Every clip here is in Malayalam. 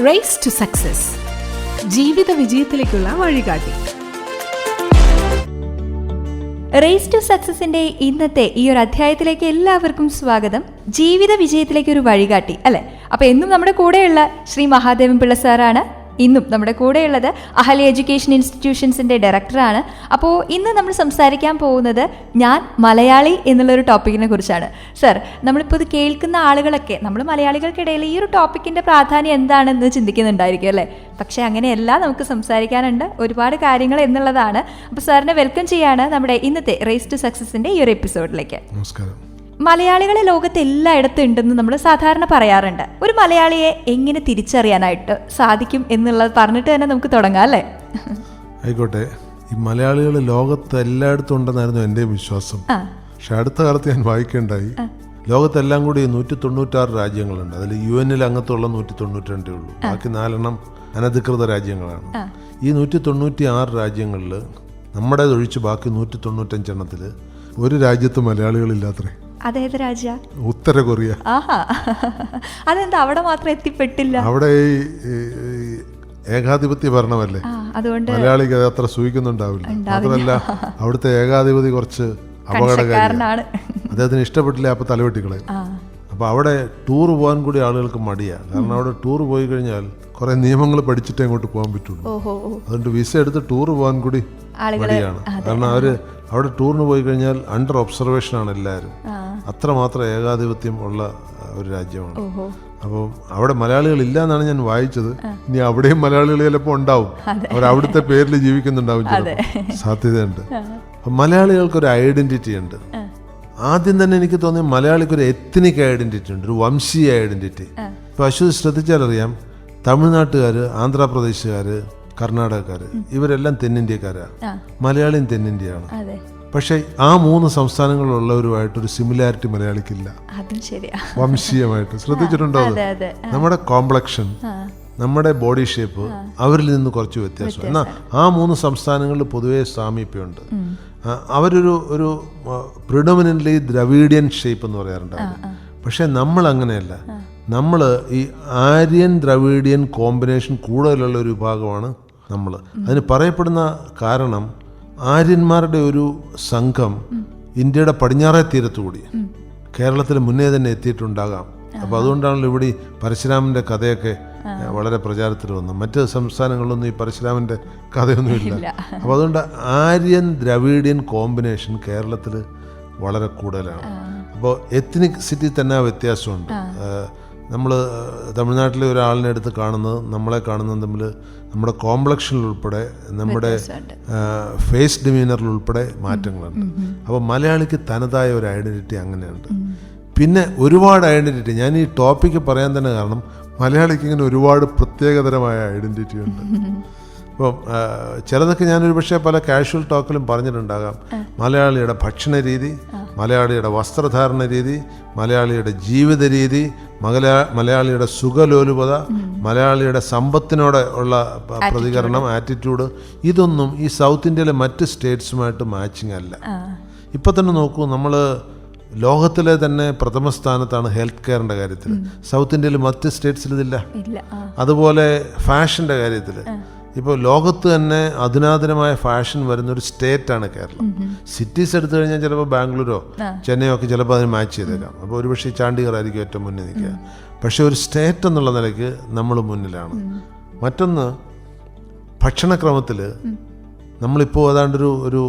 റേസ് ടു സക്സസ്, ജീവിത വിജയത്തിലേക്കുള്ള വഴികാട്ടി. റേസ് ടു സക്സസിന്റെ ഇന്നത്തെ ഈ ഒരു അധ്യായത്തിലേക്ക് എല്ലാവർക്കും സ്വാഗതം. ജീവിത വിജയത്തിലേക്ക് ഒരു വഴികാട്ടി അല്ലെ. അപ്പൊ എന്നും നമ്മുടെ കൂടെയുള്ള ശ്രീ മഹാദേവൻ പിള്ള സാറാണ്. ഇന്നും നമ്മുടെ കൂടെയുള്ളത് അഹല്യ എഡ്യൂക്കേഷൻ ഇൻസ്റ്റിറ്റ്യൂഷൻസിന്റെ ഡയറക്ടറാണ്. അപ്പോൾ ഇന്ന് നമ്മൾ സംസാരിക്കാൻ പോകുന്നത് ഞാൻ മലയാളി എന്നുള്ളൊരു ടോപ്പിക്കിനെ കുറിച്ചാണ്. സർ, നമ്മളിപ്പോൾ ഇത് കേൾക്കുന്ന ആളുകളൊക്കെ നമ്മൾ മലയാളികൾക്കിടയിൽ ഈ ഒരു ടോപ്പിക്കിന്റെ പ്രാധാന്യം എന്താണെന്ന് ചിന്തിക്കുന്നുണ്ടായിരിക്കും അല്ലേ. പക്ഷേ അങ്ങനെയല്ല, നമുക്ക് സംസാരിക്കാനുണ്ട് ഒരുപാട് കാര്യങ്ങൾ എന്നുള്ളതാണ്. അപ്പോൾ സാറിനെ വെൽക്കം ചെയ്യാണ് നമ്മുടെ ഇന്നത്തെ റേസ് ടു സക്സസിന്റെ ഈ ഒരു എപ്പിസോഡിലേക്ക്. നമസ്കാരം. മലയാളികളെ ലോകത്ത് എല്ലായിടത്തും ഉണ്ടെന്ന് നമ്മൾ സാധാരണ പറയാറുണ്ട്. ഒരു മലയാളിയെ എങ്ങനെ തിരിച്ചറിയാനായിട്ട് സാധിക്കും എന്നുള്ളത് പറഞ്ഞിട്ട് തന്നെ നമുക്ക് തുടങ്ങാം അല്ലേ? ആയിക്കോട്ടെ. ഈ മലയാളികൾ ലോകത്ത് എല്ലായിടത്തും ഉണ്ടെന്നായിരുന്നു എൻ്റെ വിശ്വാസം. പക്ഷെ അടുത്ത കാലത്ത് ഞാൻ വായിക്കേണ്ടായി, ലോകത്തെല്ലാം കൂടി 196 രാജ്യങ്ങളുണ്ട്. അതിൽ UN അംഗത്തുള്ള 192 ഉള്ളൂ. ബാക്കി 4 അനധികൃത രാജ്യങ്ങളാണ്. ഈ 196 രാജ്യങ്ങളിൽ നമ്മുടേതൊഴിച്ച് ബാക്കി 195 ഒരു രാജ്യത്ത് മലയാളികളില്ലാത്രേ. അതേത് രാജ്യ? ഉത്തര കൊറിയ. അതെന്താ അവിടെ മാത്രം എത്തിപ്പെട്ടില്ല? അവിടെ ഏകാധിപത്യ ഭരണമല്ലേ, അതുകൊണ്ട് മലയാളിക്ക് അത് അത്ര സൂഹിക്കുന്നുണ്ടാവില്ല. മാത്രമല്ല അവിടുത്തെ ഏകാധിപതി കുറച്ച് അപകടകാരിയാണ്. അദ്ദേഹത്തിന് ഇഷ്ടപ്പെട്ടില്ല, അപ്പൊ തലവെട്ടിക്കളയും. അപ്പൊ അവിടെ ടൂർ പോകാൻ കൂടി ആളുകൾക്ക് മടിയാണ്. കാരണം അവിടെ ടൂർ പോയി കഴിഞ്ഞാൽ കുറെ നിയമങ്ങൾ പഠിച്ചിട്ടേ അങ്ങോട്ട് പോകാൻ പറ്റുള്ളൂ. അതുകൊണ്ട് വിസ എടുത്ത് ടൂർ പോകാൻ കൂടി മടിയാണ്. കാരണം അവിടെ ടൂറിന് പോയി കഴിഞ്ഞാൽ അണ്ടർ ഒബ്സർവേഷൻ ആണ് എല്ലാവരും. അത്രമാത്രം ഏകാധിപത്യം ഉള്ള ഒരു രാജ്യമാണ്. അപ്പം അവിടെ മലയാളികൾ ഇല്ല എന്നാണ് ഞാൻ വായിച്ചത്. ഇനി അവിടെയും മലയാളികൾ ചിലപ്പോൾ ഉണ്ടാവും, അവരവിടുത്തെ പേരിൽ ജീവിക്കുന്നുണ്ടാവും, സാധ്യതയുണ്ട്. അപ്പം മലയാളികൾക്കൊരു ഐഡന്റിറ്റി ഉണ്ട്. ആദ്യം തന്നെ എനിക്ക് തോന്നി മലയാളിക്കൊരു എത്നിക് ഐഡന്റിറ്റി ഉണ്ട്, ഒരു വംശീയ ഐഡന്റിറ്റി. ഇപ്പം അശ്വതി ശ്രദ്ധിച്ചാലറിയാം, തമിഴ്നാട്ടുകാർ, ആന്ധ്രാപ്രദേശുകാർ, കർണാടകക്കാർ ഇവരെല്ലാം തെന്നിന്ത്യക്കാരാണ്. മലയാളിയും തെന്നിന്ത്യയാണ്. പക്ഷെ ആ 3 സംസ്ഥാനങ്ങളിലുള്ളവരുമായിട്ടൊരു സിമിലാരിറ്റി മലയാളിക്കില്ല വംശീയമായിട്ട്. ശ്രദ്ധിച്ചിട്ടുണ്ടോ? നമ്മുടെ കോംപ്ലക്ഷൻ, നമ്മുടെ ബോഡി ഷേപ്പ് അവരിൽ നിന്ന് കുറച്ച് വ്യത്യാസം. എന്നാൽ ആ 3 സംസ്ഥാനങ്ങളിൽ പൊതുവെ സാമീപ്യമുണ്ട്. അവരൊരു പ്രിഡോമിനന്റ്ലി ദ്രവീഡിയൻ ഷേപ്പ് എന്ന് പറയാറുണ്ടാവും. പക്ഷെ നമ്മൾ അങ്ങനെയല്ല. നമ്മൾ ഈ ആര്യൻ ദ്രവീഡിയൻ കോമ്പിനേഷൻ കൂടുതലുള്ള ഒരു വിഭാഗമാണ് നമ്മൾ. അതിന് പറയപ്പെടുന്ന കാരണം ആര്യന്മാരുടെ ഒരു സംഘം ഇന്ത്യയുടെ പടിഞ്ഞാറേ തീരത്തുകൂടി കേരളത്തിൽ മുന്നേ തന്നെ എത്തിയിട്ടുണ്ടാകാം. അപ്പോൾ അതുകൊണ്ടാണല്ലോ ഇവിടെ പരശുരാമൻ്റെ കഥയൊക്കെ വളരെ പ്രചാരത്തിൽ വന്നു. മറ്റ് സംസ്ഥാനങ്ങളിലൊന്നും ഈ പരശുരാമൻ്റെ കഥയൊന്നുമില്ല. അപ്പോൾ അതുകൊണ്ട് ആര്യൻ ദ്രവീഡിയൻ കോമ്പിനേഷൻ കേരളത്തിൽ വളരെ കൂടുതലാണ്. അപ്പോൾ എത്നിസിറ്റി തന്നെ ആ വ്യത്യാസമുണ്ട്. നമ്മൾ തമിഴ്നാട്ടിലെ ഒരാളിനെ എടുത്ത് കാണുന്നത് നമ്മളെ കാണുന്നത് തമ്മിൽ നമ്മുടെ കോംപ്ലക്ഷനിലുൾപ്പെടെ നമ്മുടെ ഫേസ് ഡിമീനറിൽ ഉൾപ്പെടെ മാറ്റങ്ങളുണ്ട്. അപ്പോൾ മലയാളിക്ക് തനതായ ഒരു ഐഡൻറ്റിറ്റി അങ്ങനെയുണ്ട്. പിന്നെ ഒരുപാട് ഐഡൻറ്റിറ്റി, ഞാൻ ഈ ടോപ്പിക്ക് പറയാൻ തന്നെ കാരണം മലയാളിക്ക് ഇങ്ങനെ ഒരുപാട് പ്രത്യേകതരമായ ഐഡൻറ്റിറ്റി ഉണ്ട്. ഇപ്പം ചിലതൊക്കെ ഞാനൊരു പക്ഷേ പല കാഷ്വൽ ടോക്കിലും പറഞ്ഞിട്ടുണ്ടാകാം. മലയാളിയുടെ ഭക്ഷണ രീതി, മലയാളിയുടെ വസ്ത്രധാരണ രീതി, മലയാളിയുടെ ജീവിത രീതി, മലയാളിയുടെ സുഖലോലുപത, മലയാളിയുടെ സമ്പത്തിനോട് ഉള്ള പ്രതികരണം, ആറ്റിറ്റ്യൂഡ്, ഇതൊന്നും ഈ സൗത്ത് ഇന്ത്യയിലെ മറ്റ് സ്റ്റേറ്റ്സുമായിട്ട് മാച്ചിങ് അല്ല. ഇപ്പം തന്നെ നോക്കൂ, നമ്മൾ ലോകത്തിലെ തന്നെ പ്രഥമ സ്ഥാനത്താണ് ഹെൽത്ത് കെയറിൻ്റെ കാര്യത്തിൽ. സൗത്ത് ഇന്ത്യയിൽ മറ്റ് സ്റ്റേറ്റ്സിൽ ഇതില്ല. അതുപോലെ ഫാഷൻ്റെ കാര്യത്തിൽ ഇപ്പോൾ ലോകത്ത് തന്നെ അധുനാതനമായ ഫാഷൻ വരുന്നൊരു സ്റ്റേറ്റാണ് കേരളം. സിറ്റീസ് എടുത്തു കഴിഞ്ഞാൽ ചിലപ്പോൾ ബാംഗ്ലൂരോ ചെന്നൈയോ ഒക്കെ ചിലപ്പോൾ അതിന് മാച്ച് ചെയ്തേക്കാം. അപ്പോൾ ഒരുപക്ഷെ ചണ്ഡീഗഡ് ആയിരിക്കും ഏറ്റവും മുന്നിൽ നിൽക്കുക. പക്ഷേ ഒരു സ്റ്റേറ്റ് എന്നുള്ള നിലയ്ക്ക് നമ്മൾ മുന്നിലാണ്. മറ്റൊന്ന്, ഭക്ഷണക്രമത്തിൽ നമ്മളിപ്പോൾ ഏതാണ്ടൊരു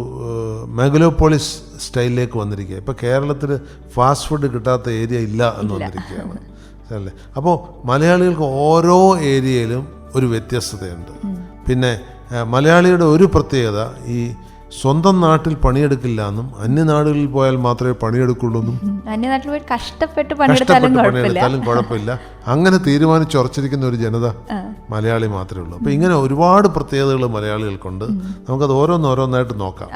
മെഗലോപോളിസ് സ്റ്റൈലിലേക്ക് വന്നിരിക്കുക. ഇപ്പോൾ കേരളത്തിൽ ഫാസ്റ്റ് ഫുഡ് കിട്ടാത്ത ഏരിയ ഇല്ല എന്ന് വന്നിരിക്കുകയാണ് അല്ലേ. അപ്പോൾ മലയാളികൾക്ക് ഓരോ ഏരിയയിലും ഒരു വ്യത്യസ്തതയുണ്ട്. പിന്നെ മലയാളിയുടെ ഒരു പ്രത്യേകത, ഈ സ്വന്തം നാട്ടിൽ പണിയെടുക്കില്ല എന്നും അന്യനാടുകളിൽ പോയാൽ മാത്രമേ പണിയെടുക്കുള്ളൂ എന്നും, അന്യനാട്ടിൽ പോയി കഷ്ടപ്പെട്ട് പണിയെടുത്താലും കുഴപ്പമില്ല, അങ്ങനെ തീരുമാനിച്ചുറച്ചിരിക്കുന്ന ഒരു ജനത മലയാളി മാത്രമേ ഉള്ളൂ. അപ്പോൾ ഇങ്ങനെ ഒരുപാട് പ്രത്യേകതകൾ മലയാളികൾക്കുണ്ട്. നമുക്കത് ഓരോന്നോരോന്നായിട്ട് നോക്കാം.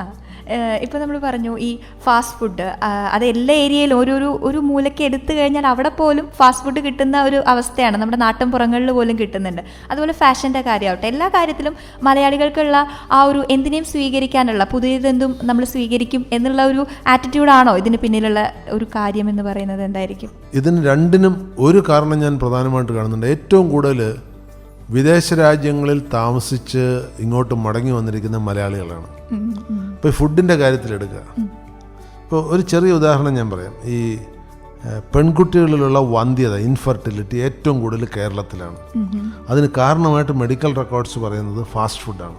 ഇപ്പോൾ നമ്മൾ പറഞ്ഞു ഈ ഫാസ്റ്റ് ഫുഡ്, അത് എല്ലാ ഏരിയയിലും ഒരു മൂലയ്ക്ക് എടുത്തു കഴിഞ്ഞാൽ അവിടെ പോലും ഫാസ്റ്റ് ഫുഡ് കിട്ടുന്ന ഒരു അവസ്ഥയാണ്. നമ്മുടെ നാട്ടിൻ പുറങ്ങളിൽ പോലും കിട്ടുന്നുണ്ട്. അതുപോലെ ഫാഷൻ്റെ കാര്യമാവട്ടെ, എല്ലാ കാര്യത്തിലും മലയാളികൾക്കുള്ള ആ ഒരു എന്തിനേയും സ്വീകരിക്കാനുള്ള, പുതിയതെന്തും നമ്മൾ സ്വീകരിക്കും എന്നുള്ള ഒരു ആറ്റിറ്റ്യൂഡാണോ ഇതിന് പിന്നിലുള്ള ഒരു കാര്യം എന്ന് പറയുന്നത്? എന്തായിരിക്കും ഇതിന് രണ്ടിനും ഒരു കാരണം ഞാൻ പ്രധാനമായിട്ട് കാണുന്നുണ്ട്. ഏറ്റവും കൂടുതൽ വിദേശ രാജ്യങ്ങളിൽ താമസിച്ച് ഇങ്ങോട്ട് മടങ്ങി വന്നിരിക്കുന്ന മലയാളികളാണ്. ഇപ്പോൾ ഫുഡിൻ്റെ കാര്യത്തിലെടുക്കുക. ഇപ്പോൾ ഒരു ചെറിയ ഉദാഹരണം ഞാൻ പറയാം. ഈ പെൺകുട്ടികളിലുള്ള വന്ധ്യത, ഇൻഫെർട്ടിലിറ്റി ഏറ്റവും കൂടുതൽ കേരളത്തിലാണ്. അതിന് കാരണമായിട്ട് മെഡിക്കൽ റെക്കോർഡ്സ് പറയുന്നത് ഫാസ്റ്റ് ഫുഡാണ്.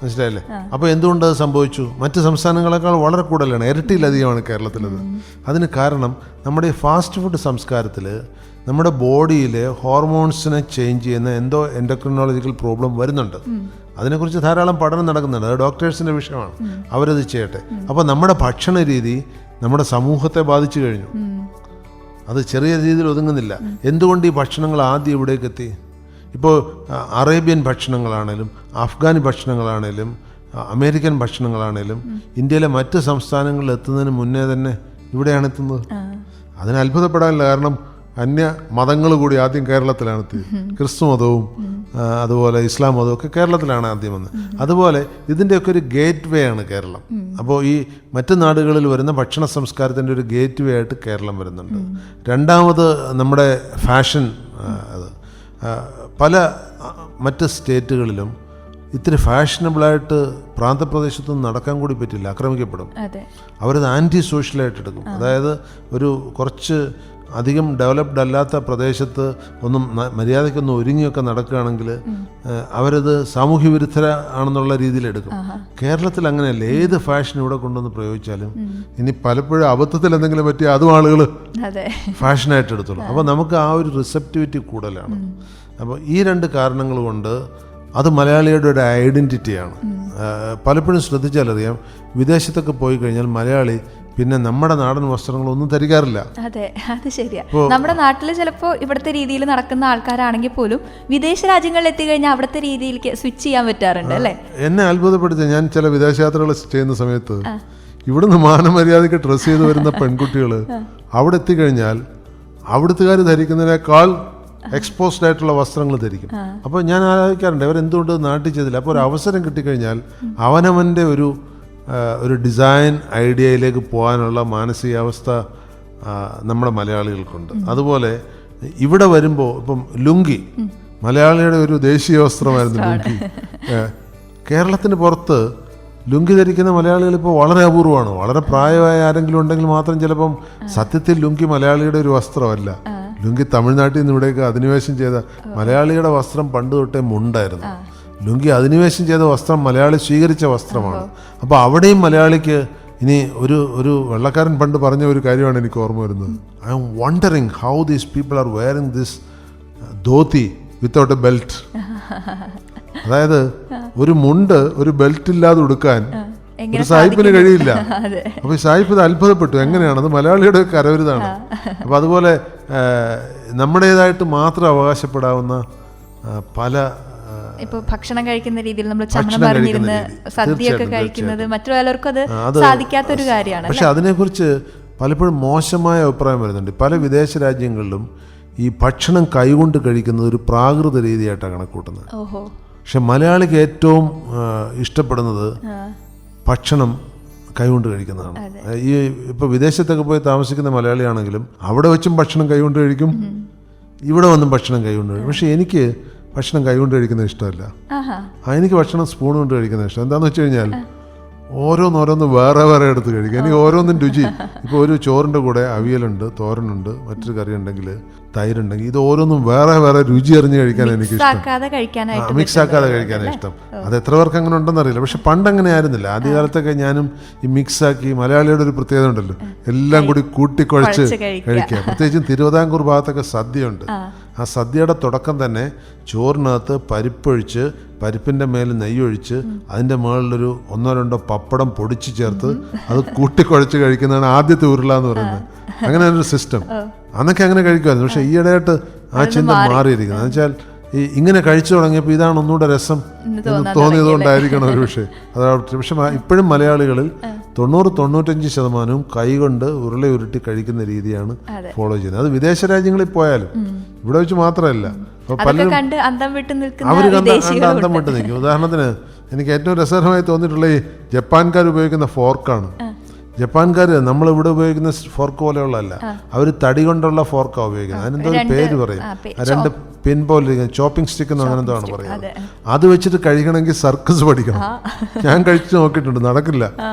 മനസ്സിലായില്ലേ? അപ്പോൾ എന്തുകൊണ്ട് അത് സംഭവിച്ചു? മറ്റ് സംസ്ഥാനങ്ങളെക്കാൾ വളരെ കൂടുതലാണ്, ഇരട്ടിയിലധികമാണ് കേരളത്തിലത്. അതിന് കാരണം നമ്മുടെ ഈ ഫാസ്റ്റ് ഫുഡ് സംസ്കാരത്തിൽ നമ്മുടെ ബോഡിയിൽ ഹോർമോൺസിനെ ചേഞ്ച് ചെയ്യുന്ന എന്തോ എൻഡോക്രിനോളജിക്കൽ പ്രോബ്ലം വരുന്നുണ്ട്. അതിനെക്കുറിച്ച് ധാരാളം പഠനം നടക്കുന്നുണ്ട്. അത് ഡോക്ടേഴ്സിൻ്റെ വിഷയമാണ്, അവരത് ചെയ്യട്ടെ. അപ്പോൾ നമ്മുടെ ഭക്ഷണ രീതി നമ്മുടെ സമൂഹത്തെ ബാധിച്ചു കഴിഞ്ഞു. അത് ചെറിയ രീതിയിൽ ഒതുങ്ങുന്നില്ല. എന്തുകൊണ്ട് ഈ ഭക്ഷണങ്ങൾ ആദ്യം ഇവിടേക്ക് എത്തി? ഇപ്പോൾ അറേബ്യൻ ഭക്ഷണങ്ങളാണേലും അഫ്ഗാനി ഭക്ഷണങ്ങളാണേലും അമേരിക്കൻ ഭക്ഷണങ്ങളാണേലും ഇന്ത്യയിലെ മറ്റ് സംസ്ഥാനങ്ങളിൽ എത്തുന്നതിന് മുന്നേ തന്നെ ഇവിടെയാണ് എത്തുന്നത്. അതിന് അത്ഭുതപ്പെടാനില്ല. കാരണം അന്യ മതങ്ങൾ കൂടി ആദ്യം കേരളത്തിലാണ് എത്തിയത്. ക്രിസ്തു മതവും അതുപോലെ ഇസ്ലാം മതവും ഒക്കെ കേരളത്തിലാണ് ആദ്യം വന്നത്. അതുപോലെ ഇതിൻ്റെയൊക്കെ ഒരു ഗേറ്റ് വേ ആണ് കേരളം. അപ്പോൾ ഈ മറ്റ് നാടുകളിൽ വരുന്ന ഭക്ഷണ സംസ്കാരത്തിൻ്റെ ഒരു ഗേറ്റ് വേ ആയിട്ട് കേരളം വരുന്നുണ്ട്. രണ്ടാമത് നമ്മുടെ ഫാഷൻ. അത് പല മറ്റ് സ്റ്റേറ്റുകളിലും ഇത്തിരി ഫാഷനബിളായിട്ട് പ്രാന്തപ്രദേശത്തൊന്നും നടക്കാൻ കൂടി പറ്റില്ല, ആക്രമിക്കപ്പെടും. അവരത് ആൻറ്റി സോഷ്യലായിട്ട് എടുക്കും. അതായത് ഒരു കുറച്ച് അധികം ഡെവലപ്ഡ് അല്ലാത്ത പ്രദേശത്ത് ഒന്നും മര്യാദയ്ക്കൊന്നും ഒരുങ്ങിയൊക്കെ നടക്കുകയാണെങ്കിൽ അവരത് സാമൂഹ്യ വിരുദ്ധര ആണെന്നുള്ള രീതിയിൽ എടുക്കും. കേരളത്തിൽ അങ്ങനെയല്ല. ഏത് ഫാഷൻ ഇവിടെ കൊണ്ടുവന്ന് പ്രയോഗിച്ചാലും ഇനി പലപ്പോഴും അബദ്ധത്തിൽ എന്തെങ്കിലും പറ്റിയാൽ അതും ആളുകൾ ഫാഷനായിട്ട് എടുത്തോളും. അപ്പോൾ നമുക്ക് ആ ഒരു റിസപ്റ്റിവിറ്റി കൂടുതലാണ്. അപ്പോൾ ഈ രണ്ട് കാരണങ്ങൾ കൊണ്ട് അത് മലയാളിയുടെ ഒരു ഐഡൻറ്റിറ്റിയാണ്. പലപ്പോഴും ശ്രദ്ധിച്ചാലറിയാം, വിദേശത്തൊക്കെ പോയി കഴിഞ്ഞാൽ മലയാളി പിന്നെ നമ്മുടെ നാടൻ വസ്ത്രങ്ങളൊന്നും ധരിക്കാറില്ല. അതെ, അത് ശരിയാ. നമ്മുടെ നാട്ടിൽ ചിലപ്പോൾ ഇവിടുത്തെ രീതിയിൽ നടക്കുന്ന ആൾക്കാരാണെങ്കിൽ പോലും വിദേശ രാജ്യങ്ങളിൽ എത്തിക്കഴിഞ്ഞാൽ അവിടുത്തെ രീതിയിലേക്ക് സ്വിച്ച് ചെയ്യാൻ പറ്റാറുണ്ട് അല്ലേ? എന്നെ അത്ഭുതപ്പെടുത്തി, ഞാൻ ചില വിദേശയാത്രകൾ ചെയ്യുന്ന സമയത്ത് ഇവിടുന്ന് മാനമര്യാദയ്ക്ക് ഡ്രസ്സ് ചെയ്ത് വരുന്ന പെൺകുട്ടികൾ അവിടെ എത്തിക്കഴിഞ്ഞാൽ അവിടുത്തുകാർ ധരിക്കുന്നതിനേക്കാൾ എക്സ്പോസ്ഡ് ആയിട്ടുള്ള വസ്ത്രങ്ങൾ ധരിക്കും. അപ്പോൾ ഞാൻ ആലോചിക്കാറുണ്ട്, അവരെന്തുകൊണ്ട് നാട്ടിൽ ചെയ്തില്ല? അപ്പോൾ ഒരു അവസരം കിട്ടിക്കഴിഞ്ഞാൽ അവനവൻ്റെ ഒരു ഡിസൈൻ ഐഡിയയിലേക്ക് പോകാനുള്ള മാനസികാവസ്ഥ നമ്മുടെ മലയാളികൾക്കുണ്ട്. അതുപോലെ ഇവിടെ വരുമ്പോൾ ഇപ്പം ലുങ്കി മലയാളിയുടെ ഒരു ദേശീയ വസ്ത്രമായിരുന്നു ലുങ്കി. കേരളത്തിന് പുറത്ത് ലുങ്കി ധരിക്കുന്ന മലയാളികൾ ഇപ്പോൾ വളരെ അപൂർവമാണ്. വളരെ പ്രായമായ ആരെങ്കിലും ഉണ്ടെങ്കിൽ മാത്രം ചിലപ്പം സത്യത്തിൽ ലുങ്കി മലയാളിയുടെ ഒരു വസ്ത്രമല്ല. ലുങ്കി തമിഴ്നാട്ടിൽ നിന്ന് ഇവിടേക്ക് അധിനിവേശം ചെയ്ത മലയാളിയുടെ വസ്ത്രം പണ്ട് തൊട്ടേ മുണ്ടായിരുന്നു. ലുങ്കി അധിനിവേശം ചെയ്ത വസ്ത്രം മലയാളി സ്വീകരിച്ച വസ്ത്രമാണ്. അപ്പോൾ അവിടെയും മലയാളിക്ക് ഇനി ഒരു വെള്ളക്കാരൻ പണ്ട് പറഞ്ഞ ഒരു കാര്യമാണ് എനിക്ക് ഓർമ്മ വരുന്നത്. I M wondering how these people are wearing this dhoti without A belt. അതായത് ഒരു മുണ്ട് ഒരു ബെൽറ്റ് ഇല്ലാതെ ഉടുക്കാൻ ഒരു സായിപ്പിന് കഴിയില്ല. അപ്പോൾ ഈ സായിപ്പ് ഇത് അത്ഭുതപ്പെട്ടു, എങ്ങനെയാണ് അത് മലയാളിയുടെ കരവിരുതാണ്. അപ്പോൾ അതുപോലെ നമ്മുടേതായിട്ട് മാത്രം അവകാശപ്പെടാവുന്ന പല ഇപ്പോൾ ഭക്ഷണം കഴിക്കുന്ന രീതിയിൽ നമ്മൾ ചമണം പറഞ്ഞിരുന്ന് സദ്യയൊക്കെ കഴിക്കുന്നത് മറ്റു പലർക്കും അത് സാധിക്കാത്തൊരു കാര്യമാണ്. പക്ഷെ അതിനെക്കുറിച്ച് പലപ്പോഴും മോശമായ അഭിപ്രായം വരുന്നുണ്ട്. പല വിദേശ രാജ്യങ്ങളിലും ഈ ഭക്ഷണം കൈകൊണ്ട് കഴിക്കുന്നത് ഒരു പ്രാകൃത രീതിയായിട്ടാണ് കണക്കൂട്ടുന്നത്. പക്ഷെ മലയാളിക്ക് ഏറ്റവും ഇഷ്ടപ്പെടുന്നത് ഭക്ഷണം കൈകൊണ്ട് കഴിക്കുന്നതാണ്. ഈ ഇപ്പോൾ വിദേശത്തൊക്കെ പോയി താമസിക്കുന്ന മലയാളിയാണെങ്കിലും അവിടെ വെച്ചും ഭക്ഷണം കൈകൊണ്ട് കഴിക്കും, ഇവിടെ വന്നും ഭക്ഷണം കൈകൊണ്ട് കഴിക്കും. പക്ഷെ എനിക്ക് ഭക്ഷണം കൈകൊണ്ട് കഴിക്കുന്നത് ഇഷ്ടമല്ല. എനിക്ക് ഭക്ഷണം സ്പൂൺ കൊണ്ട് കഴിക്കുന്നത് ഇഷ്ടം. എന്താണെന്ന് വെച്ച് കഴിഞ്ഞാൽ ഓരോന്നോരോന്ന് വേറെ വേറെ എടുത്ത് കഴിക്കുക. എനിക്ക് ഓരോന്നും രുചി. ഇപ്പോൾ ഒരു ചോറിൻ്റെ കൂടെ അവിയലുണ്ട്, തോരനുണ്ട്, മറ്റൊരു കറി ഉണ്ടെങ്കിൽ, തൈരുണ്ടെങ്കിൽ, ഇത് ഓരോന്നും വേറെ വേറെ രുചി അറിഞ്ഞ് കഴിക്കാൻ എനിക്ക് ഇഷ്ടം. മിക്സ് ആക്കാതെ കഴിക്കാനാണ് ഇഷ്ടം. അത് എത്ര പേർക്ക് അങ്ങനെ ഉണ്ടെന്ന് അറിയില്ല. പക്ഷെ പണ്ട് അങ്ങനെ ആയിരുന്നില്ല. ആദ്യകാലത്തൊക്കെ ഞാനും ഈ മിക്സാക്കി, മലയാളിയുടെ ഒരു പ്രത്യേകത ഉണ്ടല്ലോ, എല്ലാം കൂടി കൂട്ടിക്കുഴച്ച് കഴിക്കുക. പ്രത്യേകിച്ചും തിരുവിതാംകൂർ ഭാഗത്തൊക്കെ സദ്യയുണ്ട്. ആ സദ്യയുടെ തുടക്കം തന്നെ ചോറിനകത്ത് പരിപ്പൊഴിച്ച്, പരിപ്പിൻ്റെ മേൽ നെയ്യൊഴിച്ച്, അതിൻ്റെ മുകളിലൊരു 1-2 പപ്പടം പൊടിച്ച് ചേർത്ത് അത് കൂട്ടിക്കുഴച്ച് കഴിക്കുന്നതാണ് ആദ്യത്തെ ഉരുള എന്ന് പറയുന്നത്. അങ്ങനെ ഒരു സിസ്റ്റം അന്നൊക്കെ അങ്ങനെ കഴിക്കുമായിരുന്നു. പക്ഷേ ഈയിടെയായിട്ട് ആ ചിന്ത മാറിയിരിക്കുന്നത്. എന്ന് വെച്ചാൽ ഈ ഇങ്ങനെ കഴിച്ചു തുടങ്ങിയപ്പോൾ ഇതാണ് ഒന്നുകൂടെ രസം എന്ന് തോന്നിയതുകൊണ്ടായിരിക്കണം ഒരു വിഷയം. അതാണ്. പക്ഷെ ഇപ്പോഴും മലയാളികളിൽ 90-95% കൈകൊണ്ട് ഉരുള ഉരുട്ടി കഴിക്കുന്ന രീതിയാണ് ഫോളോ ചെയ്യുന്നത്. അത് വിദേശ രാജ്യങ്ങളിൽ പോയാലും ഇവിടെ വെച്ച് മാത്രമല്ല, പലരും അവർ അന്തം വിട്ട് നിൽക്കും. ഉദാഹരണത്തിന് എനിക്ക് ഏറ്റവും രസകരമായി തോന്നിയിട്ടുള്ള ഈ ജപ്പാൻകാർ ഉപയോഗിക്കുന്ന ഫോർക്കാണ്. ജപ്പാൻകാർ നമ്മളിവിടെ ഉപയോഗിക്കുന്ന ഫോർക്ക് പോലെയുള്ളതല്ല, അവർ തടി കൊണ്ടുള്ള ഫോർക്കാണ് ഉപയോഗിക്കുന്നത്. അതിനെന്തോ ഒരു പേര് പറയും, രണ്ട് പിൻ പോലെ ഇരിക്കുന്ന ചോപ്പിംഗ് സ്റ്റിക്ക് എന്ന് അങ്ങനെ എന്താണ് പറയുന്നത്. അത് വെച്ചിട്ട് കഴിക്കണമെങ്കിൽ സർക്കസ് പഠിക്കണം. ഞാൻ കഴിച്ചു നോക്കിയിട്ടുണ്ട്, നടക്കില്ല,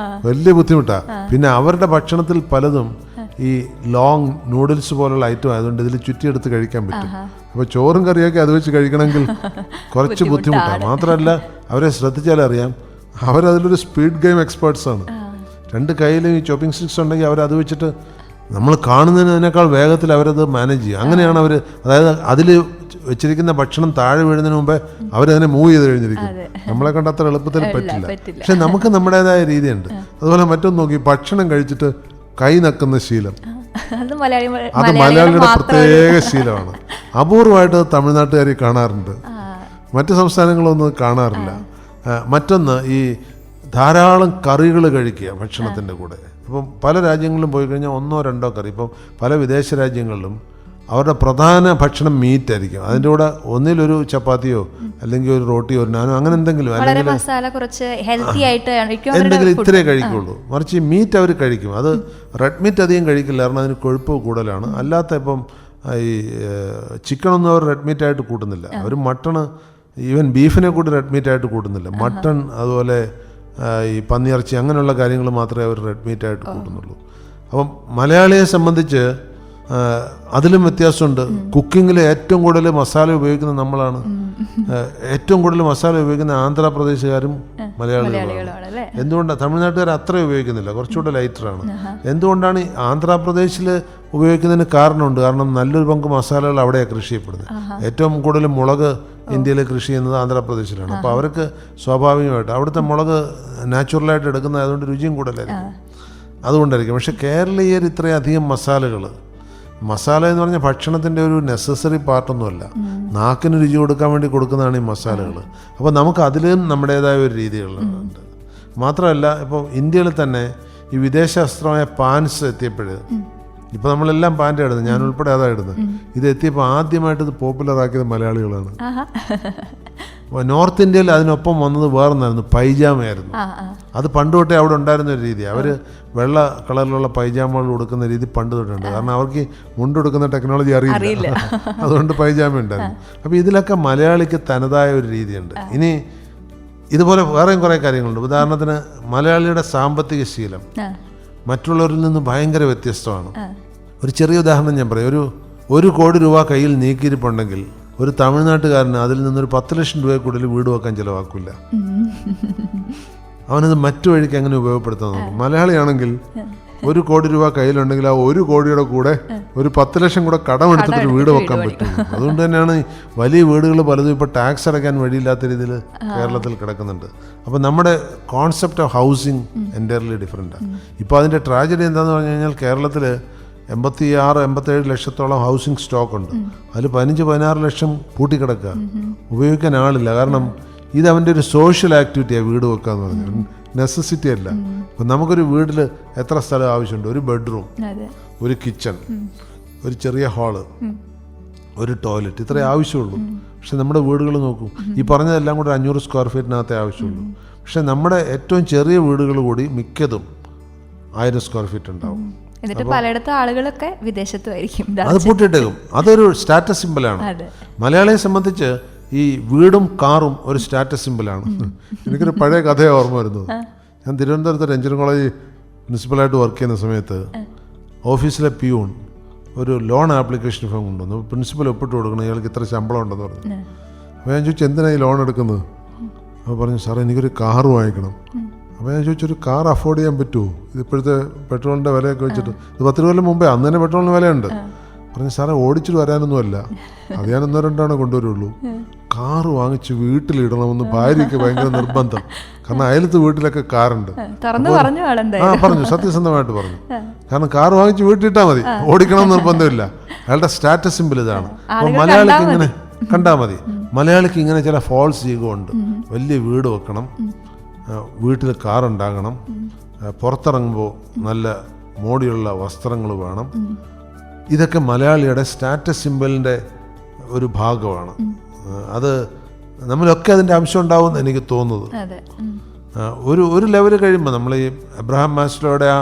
വലിയ ബുദ്ധിമുട്ടാണ്. പിന്നെ അവരുടെ ഭക്ഷണത്തിൽ പലതും ഈ ലോങ് നൂഡിൽസ് പോലുള്ള ഐറ്റം ആയതുകൊണ്ട് ഇതിൽ ചുറ്റിയെടുത്ത് കഴിക്കാൻ പറ്റും. അപ്പോൾ ചോറും കറിയൊക്കെ അത് വെച്ച് കഴിക്കണമെങ്കിൽ കുറച്ച് ബുദ്ധിമുട്ടാണ്. മാത്രമല്ല അവരെ ശ്രദ്ധിച്ചാലറിയാം, അവരതിലൊരു സ്പീഡ് ഗെയിം എക്സ്പേർട്സാണ്. രണ്ട് കയ്യിലും ഈ ചോപ്പിംഗ് സ്റ്റിക്സ് ഉണ്ടെങ്കിൽ അവരത് വെച്ചിട്ട് നമ്മൾ കാണുന്നതിനേക്കാൾ വേഗത്തിൽ അവരത് മാനേജ് ചെയ്യും. അങ്ങനെയാണ് അവർ, അതായത് അതിൽ വെച്ചിരിക്കുന്ന ഭക്ഷണം താഴെ വീഴുന്നതിന് മുമ്പേ അവരതിനെ മൂവ് ചെയ്ത് കഴിഞ്ഞിരിക്കും. നമ്മളെ കണ്ട അത്ര എളുപ്പത്തിൽ പറ്റില്ല. പക്ഷെ നമുക്ക് നമ്മുടേതായ രീതിയുണ്ട്. അതുപോലെ മറ്റൊന്ന് നോക്കി, ഭക്ഷണം കഴിച്ചിട്ട് കൈ നക്കുന്ന ശീലം, അത് മലയാളിയുടെ പ്രത്യേക ശീലമാണ്. അപൂർവമായിട്ട് തമിഴ്നാട്ടുകാർ കാണാറുണ്ട്, മറ്റ് സംസ്ഥാനങ്ങളൊന്നും കാണാറില്ല. മറ്റൊന്ന് ഈ ധാരാളം കറികൾ കഴിക്കുക ഭക്ഷണത്തിൻ്റെ കൂടെ. ഇപ്പം പല രാജ്യങ്ങളിലും പോയി കഴിഞ്ഞാൽ 1-2 കറി. ഇപ്പം പല വിദേശ രാജ്യങ്ങളിലും അവരുടെ പ്രധാന ഭക്ഷണം മീറ്റ് ആയിരിക്കും. അതിൻ്റെ കൂടെ ഒന്നിലൊരു ചപ്പാത്തിയോ അല്ലെങ്കിൽ ഒരു റോട്ടിയോ ഒരു നാനോ അങ്ങനെ എന്തെങ്കിലും, അല്ലെങ്കിൽ എന്തെങ്കിലും ഇത്രേ കഴിക്കുള്ളൂ. മറിച്ച് മീറ്റ് അവർ കഴിക്കും. അത് റെഡ് മീറ്റ് അധികം കഴിക്കില്ല, കാരണം അതിന് കൊഴുപ്പ് കൂടുതലാണ്. അല്ലാത്ത ഇപ്പം ഈ ചിക്കനൊന്നും അവർ റെഡ് മീറ്റായിട്ട് കൂട്ടുന്നില്ല. അവർ മട്ടൺ, ഈവൻ ബീഫിനെ കൂടി റെഡ് മീറ്റായിട്ട് കൂട്ടുന്നില്ല. മട്ടൺ, അതുപോലെ ഈ പന്നിയിറച്ചി, അങ്ങനെയുള്ള കാര്യങ്ങൾ മാത്രമേ അവർ റെഡ് മീറ്റായിട്ട് കൂട്ടുന്നുള്ളൂ. അപ്പം മലയാളിയെ സംബന്ധിച്ച് അതിലും വ്യത്യാസമുണ്ട്. കുക്കിങ്ങിൽ ഏറ്റവും കൂടുതൽ മസാല ഉപയോഗിക്കുന്നത് നമ്മളാണ്. ഏറ്റവും കൂടുതൽ മസാല ഉപയോഗിക്കുന്ന ആന്ധ്രാപ്രദേശുകാരും മലയാളികളാണ്. എന്തുകൊണ്ടാണ്? തമിഴ്നാട്ടുകാർ അത്ര ഉപയോഗിക്കുന്നില്ല, കുറച്ചുകൂടെ ലൈറ്ററാണ്. എന്തുകൊണ്ടാണ് ഈ ആന്ധ്രാപ്രദേശിൽ ഉപയോഗിക്കുന്നതിന് കാരണമുണ്ട്. കാരണം നല്ലൊരു പങ്ക് മസാലകൾ അവിടെയാണ് കൃഷി ചെയ്യപ്പെടുന്നത്. ഏറ്റവും കൂടുതൽ മുളക് ഇന്ത്യയിൽ കൃഷി ചെയ്യുന്നത് ആന്ധ്രാപ്രദേശിലാണ്. അപ്പോൾ അവർക്ക് സ്വാഭാവികമായിട്ട് അവിടുത്തെ മുളക് നാച്ചുറലായിട്ട് എടുക്കുന്നത്, അതുകൊണ്ട് രുചിയും കൂടുതലായിരിക്കും, അതുകൊണ്ടായിരിക്കും. പക്ഷേ കേരളീയർ ഇത്രയധികം മസാല എന്ന് പറഞ്ഞാൽ ഭക്ഷണത്തിൻ്റെ ഒരു നെസസറി പാർട്ടൊന്നുമല്ല, നാക്കിന് രുചി കൊടുക്കാൻ വേണ്ടി കൊടുക്കുന്നതാണ് ഈ മസാലകൾ. അപ്പോൾ നമുക്ക് അതിലും നമ്മുടേതായ ഒരു രീതികളുണ്ട്. മാത്രമല്ല, ഇപ്പോൾ ഇന്ത്യയിൽ തന്നെ ഈ വിദേശ വസ്ത്രമായ പാൻസ് എത്തിയപ്പോൾ, ഇപ്പോൾ നമ്മളെല്ലാം പാൻ്റ് ഇടുന്നത്, ഞാൻ ഉൾപ്പെടെ അതാണ് ഇടുന്നത്. ഇത് എത്തിയപ്പോൾ ആദ്യമായിട്ട് ഇത് പോപ്പുലറാക്കിയത് മലയാളികളാണ്. നോർത്ത് ഇന്ത്യയിൽ അതിനൊപ്പം വന്നത് വേറൊന്നായിരുന്നു, പൈജാമയായിരുന്നു. അത് പണ്ട് തൊട്ടേ അവിടെ ഉണ്ടായിരുന്ന ഒരു രീതി. അവർ വെള്ള കളറിലുള്ള പൈജാമകൾ കൊടുക്കുന്ന രീതി പണ്ട് തൊട്ടുണ്ട്. കാരണം അവർക്ക് മുണ്ടെടുക്കുന്ന ടെക്നോളജി അറിയില്ല, അതുകൊണ്ട് പൈജാമ ഉണ്ടായിരുന്നു. അപ്പോൾ ഇതിലൊക്കെ മലയാളിക്ക് തനതായ ഒരു രീതിയുണ്ട്. ഇനി ഇതുപോലെ വേറെയും കുറേ കാര്യങ്ങളുണ്ട്. ഉദാഹരണത്തിന് മലയാളിയുടെ സാമ്പത്തിക ശീലം മറ്റുള്ളവരിൽ നിന്ന് ഭയങ്കര വ്യത്യസ്തമാണ്. ഒരു ചെറിയ ഉദാഹരണം ഞാൻ പറയും. 1 കോടി രൂപ കയ്യിൽ നീക്കിയിരിപ്പുണ്ടെങ്കിൽ ഒരു തമിഴ്നാട്ടുകാരന് അതിൽ നിന്നൊരു 10 ലക്ഷം രൂപ കൂടുതൽ വീട് വെക്കാൻ ചിലവാക്കില്ല. അവനത് മറ്റു വഴിക്ക് എങ്ങനെ ഉപയോഗപ്പെടുത്താൻ നോക്കും. മലയാളിയാണെങ്കിൽ 1 കോടി രൂപ കയ്യിലുണ്ടെങ്കിൽ ആ 1 കോടിയുടെ കൂടെ ഒരു 10 ലക്ഷം കൂടെ കടമെടുത്തിട്ടൊരു വീട് വെക്കാൻ പറ്റും. അതുകൊണ്ട് തന്നെയാണ് വലിയ വീടുകൾ പലതും ഇപ്പോൾ ടാക്സ് അടയ്ക്കാൻ വഴിയില്ലാത്ത രീതിയിൽ കേരളത്തിൽ കിടക്കുന്നുണ്ട്. അപ്പോൾ നമ്മുടെ കോൺസെപ്റ്റ് ഓഫ് ഹൗസിങ് എൻറ്റയർലി ഡിഫറെൻറ്റാണ്. ഇപ്പോൾ അതിൻ്റെ ട്രാജഡി എന്താണെന്ന് പറഞ്ഞു കഴിഞ്ഞാൽ, കേരളത്തിൽ 86-87 ലക്ഷത്തോളം ഹൗസിംഗ് സ്റ്റോക്ക് ഉണ്ട്. അതിൽ 15-16 ലക്ഷം പൂട്ടിക്കിടക്കുക, ഉപയോഗിക്കാൻ ആളില്ല. കാരണം ഇത് അവൻ്റെ ഒരു സോഷ്യൽ ആക്ടിവിറ്റിയാണ് വീട് വെക്കുക എന്ന് പറഞ്ഞാൽ, നെസസിറ്റി അല്ല. അപ്പം നമുക്കൊരു വീട്ടിൽ എത്ര സ്ഥലം ആവശ്യമുണ്ട്? ഒരു ബെഡ്റൂം, ഒരു കിച്ചൺ, ഒരു ചെറിയ ഹാള്, ഒരു ടോയ്ലറ്റ്, ഇത്രേ ആവശ്യമുള്ളൂ. പക്ഷെ നമ്മുടെ വീടുകൾ നോക്കൂ, ഈ പറഞ്ഞതെല്ലാം കൂടെ 500 സ്ക്വയർ ഫീറ്റിനകത്തേ ആവശ്യമുള്ളൂ. പക്ഷെ നമ്മുടെ ഏറ്റവും ചെറിയ വീടുകൾ കൂടി മിക്കതും 1000 സ്ക്വയർ ഫീറ്റ് ഉണ്ടാവും. എന്നിട്ട് പലയിടത്തും ആളുകളൊക്കെ വിദേശത്തുമായിരിക്കും. അത് പൂട്ടിയിട്ടേക്കും. അതൊരു സ്റ്റാറ്റസ് സിമ്പിളാണ്. മലയാളിയെ സംബന്ധിച്ച് ഈ വീടും കാറും ഒരു സ്റ്റാറ്റസ് സിമ്പിളാണ്. എനിക്കൊരു പഴയ കഥയെ ഓർമ്മ വരുന്നത്. ഞാൻ തിരുവനന്തപുരത്ത് എഞ്ചിനീയറിംഗ് കോളേജ് പ്രിൻസിപ്പലായിട്ട് വർക്ക് ചെയ്യുന്ന സമയത്ത് ഓഫീസിലെ പിയൂൺ ഒരു ലോൺ ആപ്ലിക്കേഷൻ ഫോം കൊണ്ടുവന്നു. പ്രിൻസിപ്പൽ ഒപ്പിട്ട് കൊടുക്കണം, ഇയാൾക്ക് ഇത്ര ശമ്പളം ഉണ്ടെന്ന് പറഞ്ഞു. അപ്പോൾ ഞാൻ ചോദിച്ചു, എന്തിനാണ് ഈ ലോൺ എടുക്കുന്നത്? അപ്പോൾ പറഞ്ഞു, സാറേ എനിക്കൊരു കാറ് വാങ്ങിക്കണം. അപ്പോൾ ഞാൻ ചോദിച്ചൊരു കാർ അഫോർഡ് ചെയ്യാൻ പറ്റുമോ? ഇതിപ്പോഴത്തെ പെട്രോളിൻ്റെ വിലയൊക്കെ വെച്ചിട്ട്, ഇത് 10 കൊല്ലം മുമ്പേ, അന്ന് തന്നെ പെട്രോളിന് വിലയുണ്ട്. പറഞ്ഞു, സാറേ ഓടിച്ചിട്ട് വരാനൊന്നുമല്ല, അത് ഞാൻ 1-2 കൊണ്ടുവരുള്ളൂ. കാറ് വാങ്ങിച്ച് വീട്ടിലിടണമെന്ന് ഭാര്യയ്ക്ക് ഭയങ്കര നിർബന്ധം. കാരണം അയലത്ത് വീട്ടിലൊക്കെ കാറുണ്ട്. പറഞ്ഞു, സത്യസന്ധമായിട്ട് പറഞ്ഞു. കാരണം കാറ് വാങ്ങിച്ച് വീട്ടിലിട്ടാൽ മതി, ഓടിക്കണം നിർബന്ധമില്ല. അയാളുടെ സ്റ്റാറ്റസ് സിമ്പിൾ ഇതാണ്. അപ്പോൾ മലയാളിക്ക് ഇങ്ങനെ കണ്ടാൽ മതി. മലയാളിക്ക് ഇങ്ങനെ ചില ഫോൾസ് ഈഗോ ഉണ്ട്. വലിയ വീട് വെക്കണം, വീട്ടിൽ കാറുണ്ടാകണം, പുറത്തിറങ്ങുമ്പോൾ നല്ല മോടിയുള്ള വസ്ത്രങ്ങൾ വേണം. ഇതൊക്കെ മലയാളിയുടെ സ്റ്റാറ്റസ് സിമ്പലിൻ്റെ ഒരു ഭാഗമാണ്. അത് നമ്മളൊക്കെ അതിൻ്റെ അംശം ഉണ്ടാവുമെന്ന് എനിക്ക് തോന്നുന്നത്. ഒരു ലെവൽ കഴിയുമ്പോൾ നമ്മൾ ഈ എബ്രഹാം മാസ്ലോയുടെ ആ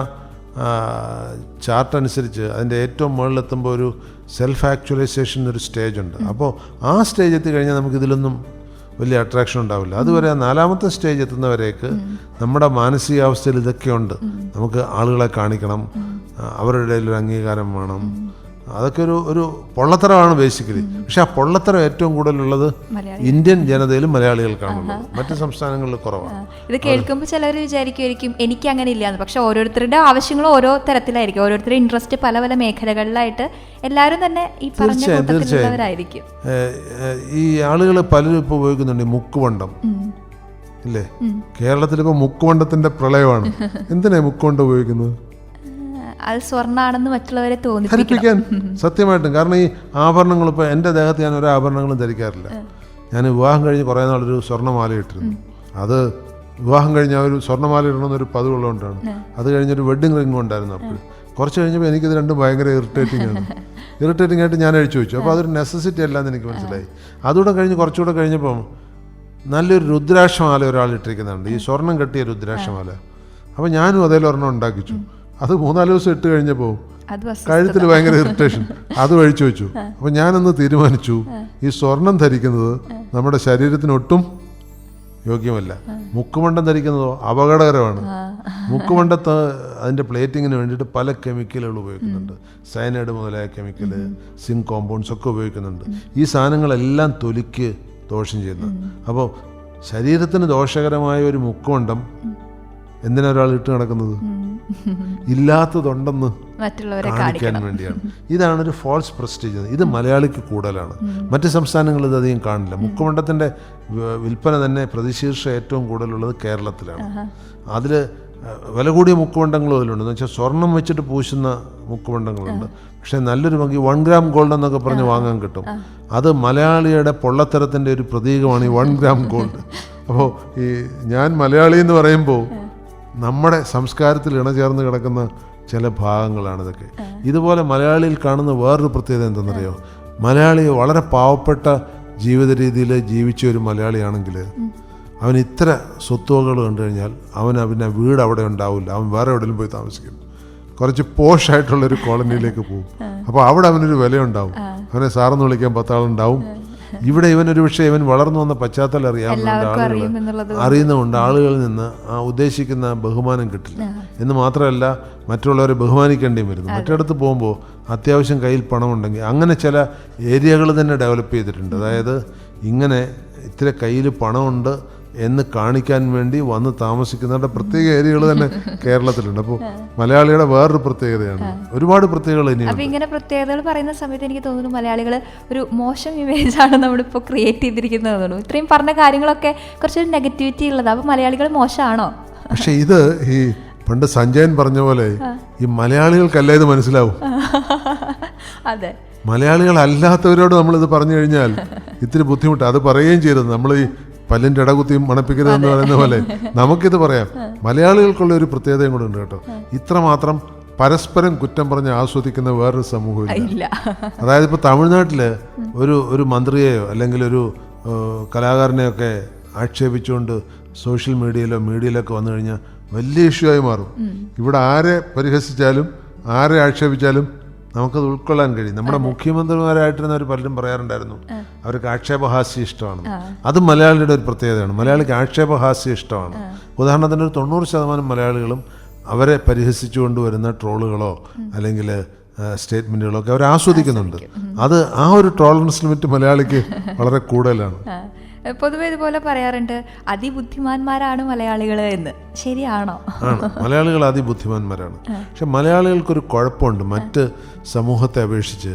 ചാർട്ട് അനുസരിച്ച് അതിൻ്റെ ഏറ്റവും മുകളിലെത്തുമ്പോൾ ഒരു സെൽഫ് ആക്ച്വലൈസേഷൻ എന്നൊരു സ്റ്റേജ് ഉണ്ട്. അപ്പോൾ ആ സ്റ്റേജ് എത്തിക്കഴിഞ്ഞാൽ നമുക്കിതിലൊന്നും വലിയ അട്രാക്ഷൻ ഉണ്ടാവില്ല. അതുവരെ 4ാമത്തെ സ്റ്റേജ് എത്തുന്നവരേക്ക് നമ്മുടെ മാനസികാവസ്ഥയിൽ ഇതൊക്കെയുണ്ട്. നമുക്ക് ആളുകളെ കാണിക്കണം, അവരുടെ ഇടയിൽ ഒരു അംഗീകാരം വേണം. അതൊക്കെ ഒരു പൊള്ളത്തരമാണ് ബേസിക്കലി. പക്ഷെ ആ പൊള്ളത്തരം ഏറ്റവും കൂടുതലുള്ളത് ഇന്ത്യൻ ജനതയിലും മലയാളികൾക്കാണുള്ളത്. മറ്റു സംസ്ഥാനങ്ങളിൽ കുറവാണ്. ഇത് കേൾക്കുമ്പോൾ ചിലർ വിചാരിക്കുമായിരിക്കും എനിക്ക് അങ്ങനെ ഇല്ലാന്ന്. പക്ഷെ ഓരോരുത്തരുടെ ആവശ്യങ്ങളും ഓരോ തരത്തിലായിരിക്കും. ഓരോരുത്തരുടെ ഇൻട്രസ്റ്റ് പല പല മേഖലകളിലായിട്ട് എല്ലാവരും തന്നെ ഈ പറഞ്ഞ കൂട്ടത്തിലുള്ളവരായിരിക്കും. ഈ ആളുകൾ പലരും ഇപ്പോൾ ഉപയോഗിക്കുന്നുണ്ട് മുക്കുവണ്ടം ഇല്ലേ? കേരളത്തിലിപ്പോൾ മുക്കുവണ്ടത്തിന്റെ പ്രളയമാണ്. എന്തിനാ മുക്കുവണ്ടം ഉപയോഗിക്കുന്നത്? അത് സ്വർണ്ണാണെന്ന് മറ്റുള്ളവരെ ധരിപ്പിക്കാൻ. സത്യമായിട്ടും. കാരണം ഈ ആഭരണങ്ങൾ, ഇപ്പോൾ എൻ്റെ ദേഹത്ത് ഞാൻ ഒരു ആഭരണങ്ങളും ധരിക്കാറില്ല. ഞാൻ വിവാഹം കഴിഞ്ഞ് കുറേ നാളൊരു സ്വർണ്ണമാല ഇട്ടിരുന്നു. അത് വിവാഹം കഴിഞ്ഞ് ഒരു സ്വർണ്ണമാല ഇടണമെന്നൊരു പതിവുള്ളതുകൊണ്ടാണ്. അത് കഴിഞ്ഞൊരു വെഡ്ഡിങ് റിംഗ് ഉണ്ടായിരുന്നു. അപ്പോൾ കുറച്ച് കഴിഞ്ഞപ്പോൾ എനിക്കിത് രണ്ടും ഭയങ്കര ഇറിറ്റേറ്റിംഗ് ആയിട്ട് ഞാൻ അഴിച്ചു വെച്ചു. അപ്പോൾ അതൊരു നെസസിറ്റി അല്ലാന്ന് എനിക്ക് മനസ്സിലായി. അതുകൂടെ കഴിഞ്ഞ് കുറച്ചുകൂടെ കഴിഞ്ഞപ്പം നല്ലൊരു രുദ്രാക്ഷമാല ഒരാൾ ഇട്ടിരിക്കുന്നുണ്ട്, ഈ സ്വർണം കെട്ടിയ രുദ്രാക്ഷമാല. അപ്പോൾ ഞാനും അതേലൊരെണ്ണം ഉണ്ടാക്കിച്ചു. അത് 3-4 ദിവസം ഇട്ട് കഴിഞ്ഞപ്പോൾ കഴുത്തിൽ ഭയങ്കര ഇറിറ്റേഷൻ. അത് അഴിച്ചു വെച്ചു. അപ്പോൾ ഞാനന്ന് തീരുമാനിച്ചു, ഈ സ്വർണം ധരിക്കുന്നത് നമ്മുടെ ശരീരത്തിനൊട്ടും യോഗ്യമല്ല. മുക്കുമണ്ടം ധരിക്കുന്നതോ അപകടകരമാണ്. മുക്കുമണ്ടത്ത് അതിൻ്റെ പ്ലേറ്റിങ്ങിന് വേണ്ടിയിട്ട് പല കെമിക്കലുകൾ ഉപയോഗിക്കുന്നുണ്ട്. സയനൈഡ് മുതലായ കെമിക്കൽ, സിങ്ക് കോമ്പൗണ്ട്സ് ഒക്കെ ഉപയോഗിക്കുന്നുണ്ട്. ഈ സാധനങ്ങളെല്ലാം തൊലിക്ക് ദോഷം ചെയ്യുന്നത്. അപ്പോൾ ശരീരത്തിന് ദോഷകരമായ ഒരു മുക്കുമണ്ടം എന്തിനാ ഒരാൾ ഇട്ട് നടക്കുന്നത്? ഇല്ലാത്തതുണ്ടെന്ന് കാണിക്കാൻ വേണ്ടിയാണ്. ഇതാണൊരു ഫോൾസ് പ്രസ്റ്റീജ്. ഇത് മലയാളിക്ക് കൂടുതലാണ്. മറ്റ് സംസ്ഥാനങ്ങളിൽ ഇത് അധികം കാണില്ല. മുക്കുമണ്ടത്തിൻ്റെ വിൽപ്പന തന്നെ പ്രതിശീർഷ ഏറ്റവും കൂടുതലുള്ളത് കേരളത്തിലാണ്. അതിൽ വില കൂടിയ മുക്കുമണ്ടങ്ങളും അതിലുണ്ട്. എന്ന് വെച്ചാൽ സ്വർണം വെച്ചിട്ട് പൂശുന്ന മുക്കുമണ്ടങ്ങളുണ്ട്. പക്ഷേ നല്ലൊരു ഭംഗി 1 ഗ്രാം ഗോൾഡ് എന്നൊക്കെ പറഞ്ഞ് വാങ്ങാൻ കിട്ടും. അത് മലയാളിയുടെ പൊള്ളത്തരത്തിൻ്റെ ഒരു പ്രതീകമാണ് ഈ 1 ഗ്രാം ഗോൾഡ്. അപ്പോൾ ഈ ഞാൻ മലയാളി എന്ന് പറയുമ്പോൾ നമ്മുടെ സംസ്കാരത്തിൽ ഇണചേർന്ന് കിടക്കുന്ന ചില ഭാഗങ്ങളാണിതൊക്കെ. ഇതുപോലെ മലയാളിയിൽ കാണുന്ന വേറൊരു പ്രത്യേകത എന്തെന്നറിയോ? മലയാളി വളരെ പാവപ്പെട്ട ജീവിത രീതിയിൽ ജീവിച്ച ഒരു മലയാളിയാണെങ്കിൽ അവൻ ഇത്ര സ്വത്തുവകൾ കണ്ടു കഴിഞ്ഞാൽ അവന് വീട് അവിടെ ഉണ്ടാവില്ല. അവൻ വേറെ എവിടെയും പോയി താമസിക്കും. കുറച്ച് പോഷായിട്ടുള്ളൊരു കോളനിയിലേക്ക് പോകും. അപ്പോൾ അവിടെ അവനൊരു വിലയുണ്ടാവും. അവനെ സാറെന്ന് വിളിക്കാൻ 10 ആളുണ്ടാവും. ഇവിടെ ഇവനൊരു പക്ഷേ ഇവൻ വളർന്നു വന്ന പശ്ചാത്തലം അറിയുന്നതുകൊണ്ട് ആളുകളിൽ നിന്ന് ആ ഉദ്ദേശിക്കുന്ന ബഹുമാനം കിട്ടില്ല. എന്ന് മാത്രമല്ല, മറ്റുള്ളവരെ ബഹുമാനിക്കേണ്ടിയും വരുന്നു. മറ്റിടത്ത് പോകുമ്പോൾ അത്യാവശ്യം കയ്യിൽ പണമുണ്ടെങ്കിൽ അങ്ങനെ ചില ഏരിയകൾ തന്നെ ഡെവലപ്പ് ചെയ്തിട്ടുണ്ട്. അതായത് ഇങ്ങനെ ഇത്ര കയ്യിൽ പണമുണ്ട് എന്ന് കാണിക്കാൻ വേണ്ടി വന്ന് താമസിക്കുന്നവരുടെ പ്രത്യേക ഏരിയകൾ തന്നെ കേരളത്തിലുണ്ട്. അപ്പോൾ മലയാളിയുടെ വേറൊരു പ്രത്യേകതയാണ്. ഒരുപാട് പ്രത്യേകതകൾ ഇനിയുണ്ട്. അപ്പോൾ ഇങ്ങനെ പ്രത്യേകതകൾ പറയുന്ന സമയത്ത് എനിക്ക് തോന്നുന്നു മലയാളികൾ ഒരു മോശം ഇമേജാണ് നമ്മളിപ്പോൾ ക്രിയേറ്റ് ചെയ്തിരിക്കുന്നത് തോന്നുന്നു. ഇത്രയും പറഞ്ഞ കാര്യങ്ങളൊക്കെ കുറച്ചൊരു നെഗറ്റിവിറ്റി ഉള്ളത്. അപ്പോൾ മലയാളികൾ മോശമാണോ? പക്ഷെ ഇത് ഈ പണ്ട് സഞ്ജയൻ പറഞ്ഞ പോലെ ഈ മലയാളികൾക്കല്ല ഇത് മനസ്സിലാവും. അതെ, മലയാളികൾ അല്ലാത്തവരോട് നമ്മളിത് പറഞ്ഞു കഴിഞ്ഞാൽ ഇത്തിരി ബുദ്ധിമുട്ട്. അത് പറയുകയും ചെയ്തത് നമ്മൾ ഈ പല്ലിൻ്റെ ഇടകുത്തിയും മണപ്പിക്കരുതെന്ന് പറയുന്ന പോലെ നമുക്കിത് പറയാം. മലയാളികൾക്കുള്ള ഒരു പ്രത്യേകതയും കൂടെ ഉണ്ട് കേട്ടോ. ഇത്രമാത്രം പരസ്പരം കുറ്റം പറഞ്ഞ് ആസ്വദിക്കുന്ന വേറൊരു സമൂഹം ഇല്ല. അതായത് ഇപ്പോൾ തമിഴ്നാട്ടിൽ ഒരു മന്ത്രിയെയോ അല്ലെങ്കിൽ ഒരു കലാകാരനെയൊക്കെ ആക്ഷേപിച്ചുകൊണ്ട് സോഷ്യൽ മീഡിയയിലൊക്കെ വന്നു കഴിഞ്ഞാൽ വലിയ ഇഷ്യൂ ആയി മാറും. ഇവിടെ ആരെ പരിഹസിച്ചാലും ആരെ ആക്ഷേപിച്ചാലും നമുക്കത് ഉൾക്കൊള്ളാൻ കഴിയും. നമ്മുടെ മുഖ്യമന്ത്രിമാരായിട്ടിരുന്നവർ പലരും പറയാറുണ്ടായിരുന്നു അവർക്ക് ആക്ഷേപഹാസ്യം ഇഷ്ടമാണ്. അത് മലയാളിയുടെ ഒരു പ്രത്യേകതയാണ്. മലയാളിക്ക് ആക്ഷേപഹാസ്യം ഇഷ്ടമാണ്. ഉദാഹരണത്തിന് ഒരു 90% മലയാളികളും അവരെ പരിഹസിച്ചുകൊണ്ട് വരുന്ന ട്രോളുകളോ അല്ലെങ്കിൽ സ്റ്റേറ്റ്മെൻറ്റുകളോ ഒക്കെ അവർ ആസ്വദിക്കുന്നുണ്ട്. അത് ആ ഒരു ടോളറൻസ് ലിമിറ്റ് മലയാളിക്ക് വളരെ കൂടുതലാണ്. പൊതുവെ ഇതുപോലെ പറയാറുണ്ട് അതിബുദ്ധിമാന്മാരാണ് മലയാളികൾ എന്ന്. ശരിയാണോ? ആണ്, മലയാളികൾ അതിബുദ്ധിമാന്മാരാണ്. പക്ഷെ മലയാളികൾക്കൊരു കുഴപ്പമുണ്ട്. മറ്റ് സമൂഹത്തെ അപേക്ഷിച്ച്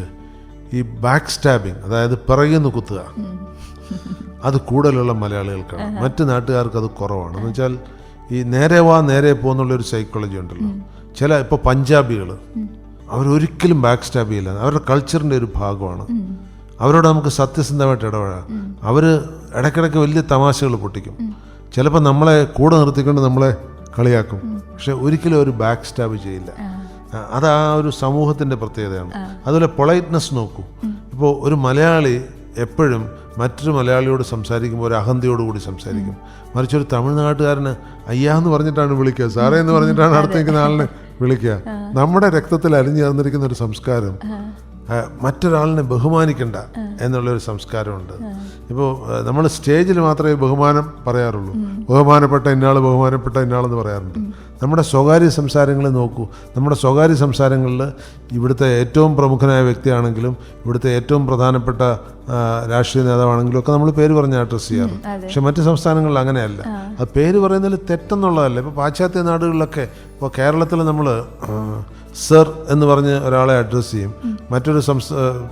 ഈ ബാക്ക് സ്റ്റാബിങ്, അതായത് പിറകിന്ന് കുത്തുക, അത് കൂടുതലുള്ള മലയാളികൾക്കാണ്. മറ്റ് നാട്ടുകാർക്ക് അത് കുറവാണ്. എന്ന് വെച്ചാൽ ഈ നേരെ വാ നേരെ പോകുന്നുള്ളൊരു സൈക്കോളജി ഉണ്ടല്ലോ. ഇപ്പോൾ പഞ്ചാബികൾ അവരൊരിക്കലും ബാക്ക് സ്റ്റാബ് ചെയ്യില്ല. അവരുടെ കൾച്ചറിൻ്റെ ഒരു ഭാഗമാണ്. അവരോട് നമുക്ക് സത്യസന്ധമായിട്ട് ഇടപെടാം. അവർ ഇടയ്ക്കിടയ്ക്ക് വലിയ തമാശകൾ പൊട്ടിക്കും. ചിലപ്പോൾ നമ്മളെ കൂടെ നിർത്തിക്കൊണ്ട് നമ്മളെ കളിയാക്കും. പക്ഷെ ഒരിക്കലും ഒരു ബാക്ക് സ്റ്റാബ് ചെയ്യില്ല. അത് ആ ഒരു സമൂഹത്തിൻ്റെ പ്രത്യേകതയാണ്. അതുപോലെ പൊളൈറ്റ്നെസ് നോക്കൂ. ഇപ്പോൾ ഒരു മലയാളി എപ്പോഴും മറ്റൊരു മലയാളിയോട് സംസാരിക്കുമ്പോൾ ഒരു അഹന്തയോടുകൂടി സംസാരിക്കും. മറിച്ചൊരു തമിഴ്നാട്ടുകാരന് അയ്യാന്ന് പറഞ്ഞിട്ടാണ് വിളിക്കുക, സാറേ എന്ന് പറഞ്ഞിട്ടാണ് അടുത്ത് നിൽക്കുന്ന ആളിനെ വിളിക്കുക. നമ്മുടെ രക്തത്തിൽ അലിഞ്ഞു ചേർന്നിരിക്കുന്ന ഒരു സംസ്കാരം മറ്റൊരാളിനെ ബഹുമാനിക്കണ്ട എന്നുള്ളൊരു സംസ്കാരമുണ്ട്. ഇപ്പോൾ നമ്മൾ സ്റ്റേജിൽ മാത്രമേ ബഹുമാനം പറയാറുള്ളൂ. ബഹുമാനപ്പെട്ട ഇന്നാളെന്ന് പറയാറുണ്ട്. നമ്മുടെ സ്വകാര്യ സംസാരങ്ങൾ നോക്കൂ. നമ്മുടെ സ്വകാര്യ സംസാരങ്ങളിൽ ഇവിടുത്തെ ഏറ്റവും പ്രമുഖനായ വ്യക്തിയാണെങ്കിലും ഇവിടുത്തെ ഏറ്റവും പ്രധാനപ്പെട്ട രാഷ്ട്രീയ നേതാവാണെങ്കിലും ഒക്കെ നമ്മൾ പേര് പറഞ്ഞ് അഡ്രസ്സ് ചെയ്യാറ്. പക്ഷെ മറ്റ് സംസ്ഥാനങ്ങളിൽ അങ്ങനെയല്ല. അത് പേര് പറയുന്നതിൽ തെറ്റെന്നുള്ളതല്ല. ഇപ്പോൾ പാശ്ചാത്യ നാടുകളിലൊക്കെ, ഇപ്പോൾ കേരളത്തിൽ നമ്മൾ സർ എന്ന് പറഞ്ഞ് ഒരാളെ അഡ്രസ്സ് ചെയ്യും. മറ്റൊരു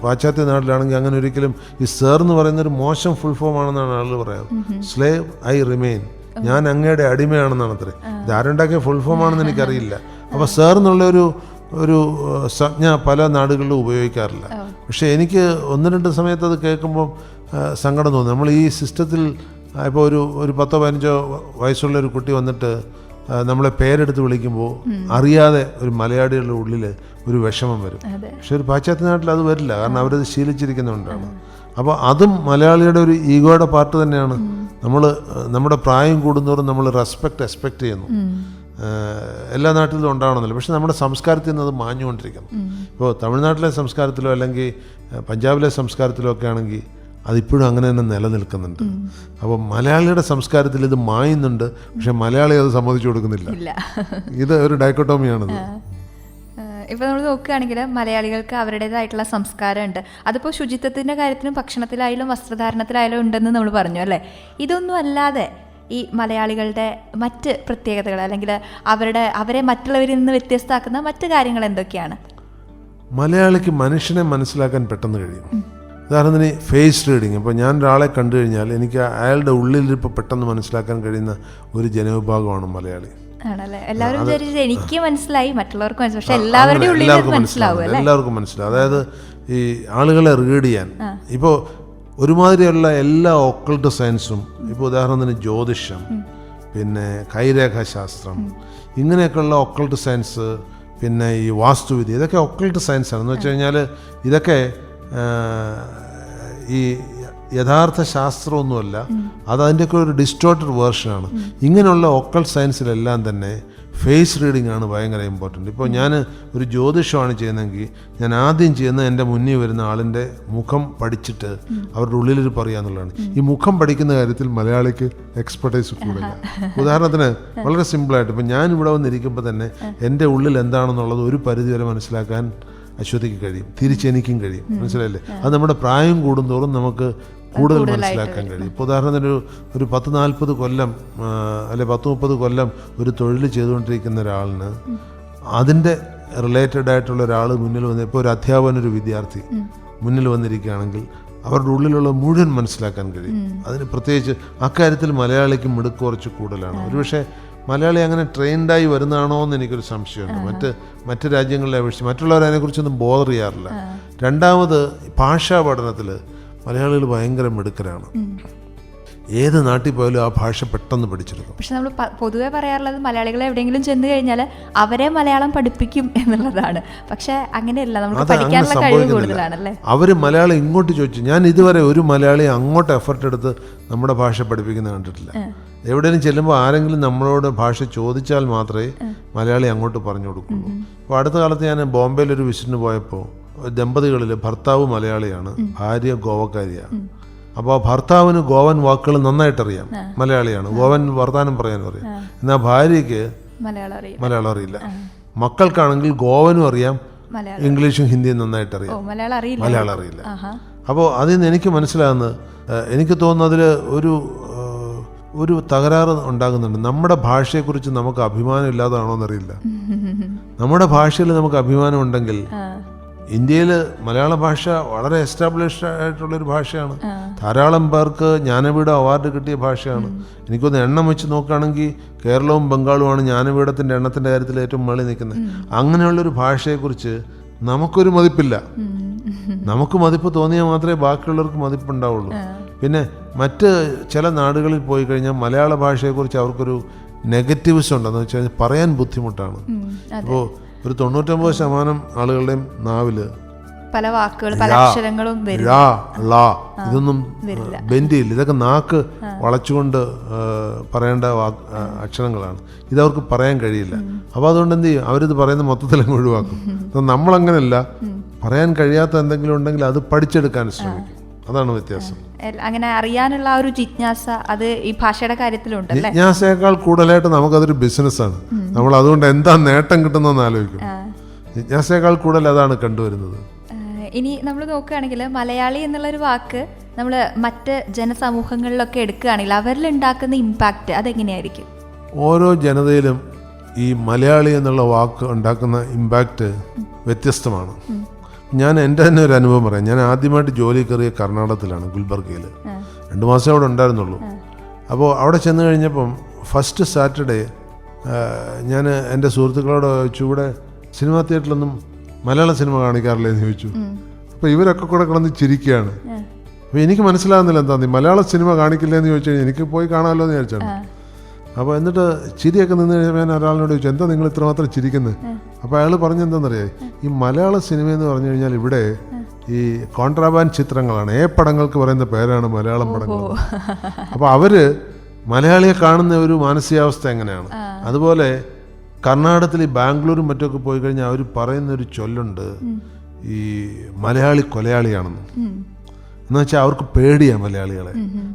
പാശ്ചാത്യ നാട്ടിലാണെങ്കിൽ അങ്ങനെ ഒരിക്കലും ഈ സർ എന്ന് പറയുന്നൊരു മോശം ഫുൾ ഫോം ആണെന്നാണ് ആളുകൾ പറയാറ്. സ്ലേവ് ഐ റിമെയിൻ, ഞാൻ അങ്ങയുടെ അടിമയാണെന്നാണ് അത്രേ. ഇത് ആരുണ്ടാക്കിയ ഫുൾ ഫോം ആണെന്ന് എനിക്കറിയില്ല. അപ്പോൾ സർ എന്നുള്ള ഒരു സംജ്ഞ പല നാടുകളിലും ഉപയോഗിക്കാറില്ല. പക്ഷേ എനിക്ക് 1-2 സമയത്ത് അത് കേൾക്കുമ്പോൾ സങ്കടം തോന്നും. നമ്മൾ ഈ സിസ്റ്റത്തിൽ ഇപ്പോൾ ഒരു 10-15 വയസ്സുള്ള ഒരു കുട്ടി വന്നിട്ട് നമ്മളെ പേരെടുത്ത് വിളിക്കുമ്പോൾ അറിയാതെ ഒരു മലയാളികളുടെ ഉള്ളിൽ ഒരു വിഷമം വരും. പക്ഷെ ഒരു പാശ്ചാത്യ നാട്ടിൽ അത് വരില്ല, കാരണം അവരത് ശീലിച്ചിരിക്കുന്നതുകൊണ്ടാണ്. അപ്പോൾ അതും മലയാളിയുടെ ഒരു ഈഗോയുടെ പാർട്ട് തന്നെയാണ്. നമ്മുടെ പ്രായം കൂടുന്നവരും നമ്മൾ എക്സ്പെക്റ്റ് ചെയ്യുന്നു. എല്ലാ നാട്ടിലും ഉണ്ടാവണമെന്നില്ല, പക്ഷെ നമ്മുടെ സംസ്കാരത്തിൽ നിന്ന് അത് മാഞ്ഞുകൊണ്ടിരിക്കുന്നു. ഇപ്പോൾ തമിഴ്നാട്ടിലെ സംസ്കാരത്തിലോ അല്ലെങ്കിൽ പഞ്ചാബിലെ സംസ്കാരത്തിലോ ഒക്കെ ആണെങ്കിൽ അതിപ്പോഴും അങ്ങനെ തന്നെ നിലനിൽക്കുന്നുണ്ട്. അപ്പോൾ മലയാളിയുടെ സംസ്കാരത്തിൽ ഇത് മായുന്നുണ്ട്, പക്ഷെ മലയാളി അത് സമ്മതിച്ചു കൊടുക്കുന്നില്ല. ഇത് ഒരു ഡൈക്കോട്ടോമിയാണിത്. ഇപ്പോൾ നമ്മൾ നോക്കുകയാണെങ്കിൽ മലയാളികൾക്ക് അവരുടേതായിട്ടുള്ള സംസ്കാരമുണ്ട്. അതിപ്പോൾ ശുചിത്വത്തിൻ്റെ കാര്യത്തിലും ഭക്ഷണത്തിലായാലും വസ്ത്രധാരണത്തിലായാലും ഉണ്ടെന്ന് നമ്മൾ പറഞ്ഞു അല്ലേ. ഇതൊന്നും അല്ലാതെ ഈ മലയാളികളുടെ മറ്റ് പ്രത്യേകതകൾ അല്ലെങ്കിൽ അവരെ മറ്റുള്ളവരിൽ നിന്ന് വ്യത്യസ്തമാക്കുന്ന മറ്റു കാര്യങ്ങൾ എന്തൊക്കെയാണ്? മലയാളിക്ക് മനുഷ്യനെ മനസ്സിലാക്കാൻ പെട്ടെന്ന് കഴിയും. ഉദാഹരണത്തിന് ഫേസ് റീഡിങ്. ഇപ്പോൾ ഞാൻ ഒരാളെ കണ്ടു കഴിഞ്ഞാൽ എനിക്ക് അയാളുടെ ഉള്ളിലിപ്പോൾ പെട്ടെന്ന് മനസ്സിലാക്കാൻ കഴിയുന്ന ഒരു ജനവിഭാഗമാണ് മലയാളി. എല്ലാവരും വിചാരിച്ചത് എനിക്ക് മനസ്സിലായി, മറ്റുള്ളവർക്ക് മനസ്സിലായി, പക്ഷെ എല്ലാവർക്കും മനസ്സിലാവും. അതായത് ഈ ആളുകളെ റീഡ് ചെയ്യാൻ ഇപ്പോൾ ഒരുമാതിരിയുള്ള എല്ലാ ഒക്കൾട്ട് സയൻസും, ഇപ്പോൾ ഉദാഹരണത്തിന് ജ്യോതിഷം, പിന്നെ കൈരേഖാശാസ്ത്രം, ഇങ്ങനെയൊക്കെയുള്ള ഒക്കൾട്ട് സയൻസ്, പിന്നെ ഈ വാസ്തുവിദ്യ, ഇതൊക്കെ ഒക്കൾട്ട് സയൻസാണ്. എന്ന് വെച്ച് കഴിഞ്ഞാൽ ഇതൊക്കെ ഈ യഥാർത്ഥ ശാസ്ത്രമൊന്നുമല്ല, അതിൻ്റെയൊക്കെ ഒരു ഡിസ്റ്റോർട്ടഡ് വേർഷനാണ്. ഇങ്ങനെയുള്ള ഒക്കൾട്ട് സയൻസിലെല്ലാം തന്നെ ഫേസ് റീഡിംഗ് ആണ് ഭയങ്കര ഇമ്പോർട്ടൻറ്റ്. ഇപ്പോൾ ഞാൻ ഒരു ജ്യോതിഷമാണ് ചെയ്യുന്നതെങ്കിൽ ഞാൻ ആദ്യം ചെയ്യുന്നത് എൻ്റെ മുന്നിൽ വരുന്ന ആളിൻ്റെ മുഖം പഠിച്ചിട്ട് അവരുടെ ഉള്ളിൽ പറയാന്നുള്ളതാണ്. ഈ മുഖം പഠിക്കുന്ന കാര്യത്തിൽ മലയാളിക്ക് എക്സ്പെർട്ടൈസ് കൂടുതല. ഉദാഹരണത്തിന് വളരെ സിമ്പിളായിട്ട് ഇപ്പോൾ ഞാൻ ഇവിടെ വന്നിരിക്കുമ്പോൾ തന്നെ എൻ്റെ ഉള്ളിൽ എന്താണെന്നുള്ളത് ഒരു പരിധിവരെ മനസ്സിലാക്കാൻ അശ്വതിക്ക് കഴിയും, തിരിച്ചെനിക്കും കഴിയും. മനസ്സിലായില്ലേ? അത് നമ്മുടെ പ്രായം കൂടുന്തോറും നമുക്ക് കൂടുതൽ മനസ്സിലാക്കാൻ കഴിയും. ഇപ്പോൾ ഉദാഹരണത്തിന് ഒരു 10-40 കൊല്ലം അല്ലെ 10-30 കൊല്ലം ഒരു തൊഴിൽ ചെയ്തുകൊണ്ടിരിക്കുന്ന ഒരാളിന് അതിൻ്റെ റിലേറ്റഡ് ആയിട്ടുള്ള ഒരാൾ മുന്നിൽ വന്ന്, ഇപ്പോൾ ഒരു അധ്യാപകൻ ഒരു വിദ്യാർത്ഥി മുന്നിൽ വന്നിരിക്കുകയാണെങ്കിൽ അവരുടെ ഉള്ളിലുള്ള മുഴുവൻ മനസ്സിലാക്കാൻ കഴിയും. അതിന് പ്രത്യേകിച്ച് അക്കാര്യത്തിൽ മലയാളിക്ക് മിടുക്ക് കുറച്ച് കൂടുതലാണ്. ഒരുപക്ഷെ മലയാളി അങ്ങനെ ട്രെയിൻഡായി വരുന്നതാണോ എന്ന് എനിക്കൊരു സംശയമുണ്ട്. മറ്റ് രാജ്യങ്ങളിലെ അപേക്ഷിച്ച് മറ്റുള്ളവർ അതിനെക്കുറിച്ചൊന്നും ബോധർ ചെയ്യാറില്ല. രണ്ടാമത് ഭാഷാ പഠനത്തിൽ മലയാളികൾ ഭയങ്കര മിടുക്കരാണ്. ഏത് നാട്ടിൽ പോയാലും ആ ഭാഷ പെട്ടെന്ന് പഠിച്ചെടുക്കും. പക്ഷെ നമ്മൾ പൊതുവെ പറയാറുള്ളത് മലയാളികൾ എവിടെയെങ്കിലും ചെന്ന് കഴിഞ്ഞാൽ അവരെ മലയാളം പഠിപ്പിക്കും എന്നുള്ളതാണ്. പക്ഷെ അങ്ങനെയല്ല, നമുക്ക് പഠിക്കാനുള്ള കഴിവ് കൂടുതലാണല്ലേ. അവർ മലയാളം ഇങ്ങോട്ട് ചോദിച്ചു. ഞാൻ ഇതുവരെ ഒരു മലയാളി അങ്ങോട്ട് എഫർട്ട് എടുത്ത് നമ്മുടെ ഭാഷ പഠിപ്പിക്കുന്നത് കണ്ടിട്ടില്ല. എവിടെയും ചെല്ലുമ്പോൾ ആരെങ്കിലും നമ്മളോട് ഭാഷ ചോദിച്ചാൽ മാത്രമേ മലയാളി അങ്ങോട്ട് പറഞ്ഞു കൊടുക്കുള്ളൂ. അപ്പോൾ അടുത്ത കാലത്ത് ഞാൻ ബോംബെയിലൊരു വിസിറ്റിന് പോയപ്പോൾ ദമ്പതികളിൽ ഭർത്താവ് മലയാളിയാണ്, ഭാര്യ ഗോവക്കാരിയാണ്. അപ്പോൾ ആ ഭർത്താവിന് ഗോവൻ വാക്കുകൾ നന്നായിട്ടറിയാം, മലയാളിയാണ്, ഗോവൻ വർത്താനം പറയാനും അറിയാം. എന്നാൽ ഭാര്യയ്ക്ക് മലയാളം അറിയില്ല. മക്കൾക്കാണെങ്കിൽ ഗോവനും അറിയാം, ഇംഗ്ലീഷും ഹിന്ദിയും നന്നായിട്ടറിയാം, മലയാളം അറിയില്ല. അപ്പോൾ അതിൽ നിന്ന് എനിക്ക് മനസ്സിലാകുന്നത്, എനിക്ക് തോന്നുന്നു അതിൽ ഒരു തകരാറ് ഉണ്ടാകുന്നുണ്ട്. നമ്മുടെ ഭാഷയെക്കുറിച്ച് നമുക്ക് അഭിമാനം ഇല്ലാതാണോ എന്നറിയില്ല. നമ്മുടെ ഭാഷയിൽ നമുക്ക് അഭിമാനം ഉണ്ടെങ്കിൽ, ഇന്ത്യയിൽ മലയാള ഭാഷ വളരെ എസ്റ്റാബ്ലിഷ്ഡ് ആയിട്ടുള്ളൊരു ഭാഷയാണ്. ധാരാളം പേർക്ക് ജ്ഞാനപീഠ അവാർഡ് കിട്ടിയ ഭാഷയാണ്. എനിക്കൊന്ന് എണ്ണം വെച്ച് നോക്കുകയാണെങ്കിൽ കേരളവും ബംഗാളുമാണ് ജ്ഞാനപീഠത്തിൻ്റെ എണ്ണത്തിൻ്റെ കാര്യത്തിൽ ഏറ്റവും മുകളിൽ നിൽക്കുന്നത്. അങ്ങനെയുള്ളൊരു ഭാഷയെക്കുറിച്ച് നമുക്കൊരു മതിപ്പില്ല. നമുക്ക് മതിപ്പ് തോന്നിയാൽ മാത്രമേ ബാക്കിയുള്ളവർക്ക് മതിപ്പുണ്ടാവുള്ളൂ. പിന്നെ മറ്റ് ചില നാടുകളിൽ പോയി കഴിഞ്ഞാൽ മലയാള ഭാഷയെക്കുറിച്ച് അവർക്കൊരു നെഗറ്റീവ്സ് ഉണ്ടെന്ന് വെച്ചാൽ പറയാൻ ബുദ്ധിമുട്ടാണ്. ഇപ്പോൾ ഒരു 99% ആളുകളുടെയും നാവിൽ പല വാക്കുകൾ പല അക്ഷരങ്ങളും വരും. ഇതൊന്നും ബെൻഡിയില്ല. ഇതൊക്കെ നാക്ക് വളച്ചുകൊണ്ട് പറയേണ്ട അക്ഷരങ്ങളാണ്. ഇതവർക്ക് പറയാൻ കഴിയില്ല. അപ്പോൾ അതുകൊണ്ട് എന്ത് ചെയ്യും, അവരിത് പറയുന്ന മൊത്തത്തിൽ അങ്ങ് ഒഴിവാക്കും. നമ്മളങ്ങനെയല്ല, പറയാൻ കഴിയാത്ത എന്തെങ്കിലും ഉണ്ടെങ്കിൽ അത് പഠിച്ചെടുക്കാൻ ശ്രമിക്കും. അതാണ് വ്യത്യാസം. അങ്ങനെ അറിയാനുള്ള ആ ഒരു ജിജ്ഞാസ അത് ഈ ഭാഷയുടെ കാര്യത്തിലുണ്ട്. ജിജ്ഞാസയേക്കാൾ കൂടുതലായിട്ട് നമുക്കതൊരു ബിസിനസ്സാണ്. നമ്മൾ അതുകൊണ്ട് എന്താ നേട്ടം കിട്ടുന്നതെന്ന് ആലോചിക്കും. ജിജ്ഞാസയേക്കാൾ കൂടുതൽ അതാണ് കണ്ടുവരുന്നത്. ഇനി നമ്മൾ നോക്കുകയാണെങ്കിൽ മലയാളി എന്നുള്ളൊരു വാക്ക് നമ്മൾ മറ്റ് ജനസമൂഹങ്ങളിലൊക്കെ എടുക്കുകയാണെങ്കിൽ അവരിൽ ഉണ്ടാക്കുന്ന ഇമ്പാക്റ്റ് അതെങ്ങനെയായിരിക്കും? ഓരോ ജനതയിലും ഈ മലയാളി എന്നുള്ള വാക്ക് ഉണ്ടാക്കുന്ന ഇമ്പാക്റ്റ് വ്യത്യസ്തമാണ്. ഞാൻ എൻ്റെ തന്നെ ഒരു അനുഭവം പറയാം. ഞാൻ ആദ്യമായിട്ട് ജോലി കയറിയ കർണാടകത്തിലാണ്, ഗുൽബർഗയിൽ. 2 മാസം അവിടെ ഉണ്ടായിരുന്നുള്ളൂ. അപ്പോൾ അവിടെ ചെന്ന് കഴിഞ്ഞപ്പം ഫസ്റ്റ് സാറ്റർഡേ ഞാൻ എൻ്റെ സുഹൃത്തുക്കളോട് ചോദിച്ചു, ഇവിടെ സിനിമാ തിയേറ്ററിലൊന്നും മലയാള സിനിമ കാണിക്കാറില്ലേ എന്ന് ചോദിച്ചു. അപ്പോൾ ഇവരൊക്കെ കൂടെ കിടന്ന് ചിരിക്കുകയാണ്. അപ്പോൾ എനിക്ക് മനസ്സിലാകുന്നില്ല എന്താ മലയാള സിനിമ കാണിക്കില്ലേ എന്ന് ചോദിച്ചു കഴിഞ്ഞാൽ എനിക്ക് പോയി കാണാമല്ലോ എന്ന് വിചാരിച്ചാണ്. അപ്പോൾ എന്നിട്ട് ചിരിയൊക്കെ നിന്ന് കഴിഞ്ഞാൽ ഞാൻ ഒരാളിനോട് ചോദിച്ചു, എന്താ നിങ്ങൾ ഇത്രമാത്രം ചിരിക്കുന്നത്? അപ്പോൾ അയാൾ പറഞ്ഞെന്താണെന്നറിയാം, ഈ മലയാള സിനിമ എന്ന് പറഞ്ഞു കഴിഞ്ഞാൽ ഇവിടെ ഈ കോൺട്രാബാൻഡ് ചിത്രങ്ങളാണ്. പടങ്ങൾക്ക് പറയുന്ന പേരാണ് മലയാളം പടങ്ങൾ. അപ്പോൾ അവർ മലയാളിയെ കാണുന്ന ഒരു മാനസികാവസ്ഥ എങ്ങനെയാണ്. അതുപോലെ കർണാടകത്തിൽ ഈ ബാംഗ്ലൂരും മറ്റൊക്കെ പോയി കഴിഞ്ഞാൽ അവർ പറയുന്നൊരു ചൊല്ലുണ്ട്, ഈ മലയാളി കൊലയാളിയാണെന്ന്. എന്ന് വെച്ചാൽ അവർക്ക് പേടിയാണ് മലയാളികളെ.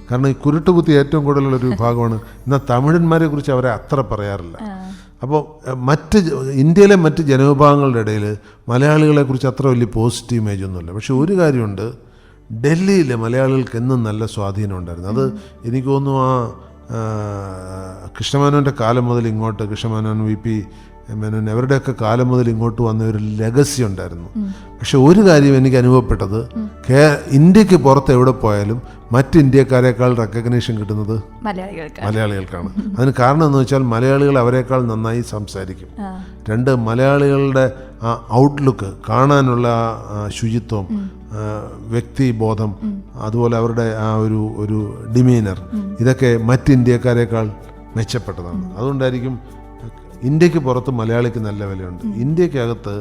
കാരണം ഈ കുരുട്ടുകുത്തി ഏറ്റവും കൂടുതലുള്ളൊരു വിഭാഗമാണ്. എന്നാൽ തമിഴന്മാരെ കുറിച്ച് അവരെ അത്ര പറയാറില്ല. അപ്പോൾ ഇന്ത്യയിലെ മറ്റ് ജനവിഭാഗങ്ങളുടെ ഇടയിൽ മലയാളികളെ കുറിച്ച് അത്ര വലിയ പോസിറ്റീവ് ഇമേജ് ഒന്നുമില്ല. പക്ഷെ ഒരു കാര്യമുണ്ട്, ഡൽഹിയിലെ മലയാളികൾക്ക് എന്നും നല്ല സ്വാധീനം ഉണ്ടായിരുന്നു. അത് എനിക്ക് തോന്നുന്നു കൃഷ്ണമേനോൻ്റെ കാലം മുതൽ ഇങ്ങോട്ട്, കൃഷ്ണമേനോൻ, VP മേനോൻ, അവരുടെയൊക്കെ കാലം മുതൽ ഇങ്ങോട്ട് വന്ന ഒരു ലെഗസി ഉണ്ടായിരുന്നു. പക്ഷെ ഒരു കാര്യം എനിക്ക് അനുഭവപ്പെട്ടത്, ഇന്ത്യക്ക് പുറത്ത് എവിടെ പോയാലും മറ്റ് ഇന്ത്യക്കാരേക്കാൾ റെക്കഗ്നീഷൻ കിട്ടുന്നത് മലയാളികൾക്കാണ്. അതിന് കാരണം എന്ന് വെച്ചാൽ മലയാളികൾ അവരെക്കാൾ നന്നായി സംസാരിക്കും. 2, മലയാളികളുടെ ആ ഔട്ട്ലുക്ക്, കാണാനുള്ള ശുചിത്വം, വ്യക്തിബോധം, അതുപോലെ അവരുടെ ആ ഒരു ഡിമീനർ, ഇതൊക്കെ മറ്റ് ഇന്ത്യക്കാരേക്കാൾ മെച്ചപ്പെട്ടതാണ്. അതുകൊണ്ടായിരിക്കും ഇന്ത്യക്ക് പുറത്ത് മലയാളിക്ക് നല്ല വിലയുണ്ട്. ഇന്ത്യക്കകത്ത്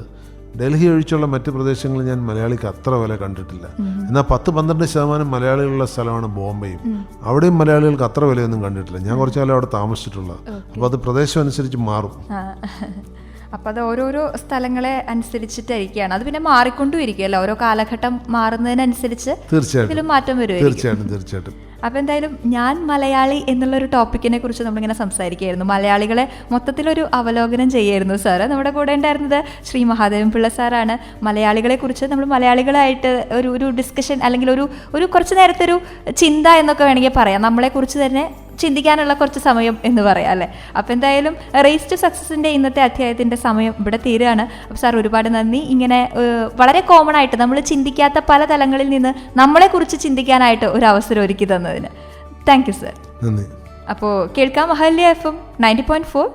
ഡൽഹി ഒഴിച്ചുള്ള മറ്റ് പ്രദേശങ്ങളിൽ ഞാൻ മലയാളിക്ക് അത്ര വില കണ്ടിട്ടില്ല. എന്നാൽ 10-12% മലയാളികളുള്ള സ്ഥലമാണ് ബോംബെയും. അവിടെയും മലയാളികൾക്ക് അത്ര വിലയൊന്നും കണ്ടിട്ടില്ല. ഞാൻ കുറച്ചു കാലം അവിടെ താമസിച്ചിട്ടുള്ളത്. അപ്പോൾ അത് പ്രദേശം അനുസരിച്ച് മാറും. അപ്പം അത് ഓരോരോ സ്ഥലങ്ങളെ അനുസരിച്ചിട്ടായിരിക്കുകയാണ്. അത് പിന്നെ മാറിക്കൊണ്ടും ഇരിക്കുകയല്ലോ, ഓരോ കാലഘട്ടം മാറുന്നതിനനുസരിച്ച് ഇതിലും മാറ്റം വരുമായിരിക്കും. തീർച്ചയായിട്ടും. അപ്പം എന്തായാലും ഞാൻ മലയാളി എന്നുള്ളൊരു ടോപ്പിക്കിനെ കുറിച്ച് നമ്മളിങ്ങനെ സംസാരിക്കുകയായിരുന്നു. മലയാളികളെ മൊത്തത്തിലൊരു അവലോകനം ചെയ്യായിരുന്നു സാറ്. നമ്മുടെ കൂടെ ഉണ്ടായിരുന്നത് ശ്രീ മഹാദേവൻ പിള്ള സാറാണ്. മലയാളികളെ കുറിച്ച് നമ്മൾ മലയാളികളായിട്ട് ഒരു ഡിസ്കഷൻ അല്ലെങ്കിൽ ഒരു കുറച്ച് നേരത്തെ ഒരു ചിന്ത എന്നൊക്കെ വേണമെങ്കിൽ പറയാം. നമ്മളെക്കുറിച്ച് തന്നെ ചിന്തിക്കാനുള്ള കുറച്ച് സമയം എന്ന് പറയാം അല്ലേ. അപ്പോൾ എന്തായാലും റേസ് ടു സക്സസിൻ്റെ ഇന്നത്തെ അധ്യായത്തിൻ്റെ സമയം ഇവിടെ തീരുകയാണ്. അപ്പോൾ സാർ ഒരുപാട് നന്ദി. ഇങ്ങനെ വളരെ കോമൺ ആയിട്ട് നമ്മൾ ചിന്തിക്കാത്ത പല തലങ്ങളിൽ നിന്ന് നമ്മളെക്കുറിച്ച് ചിന്തിക്കാനായിട്ട് ഒരു അവസരം ഒരുക്കി തന്നതിന് താങ്ക് യു സർ. നന്ദി. അപ്പോൾ കേൾക്കാം അഹല്യ FM 90.4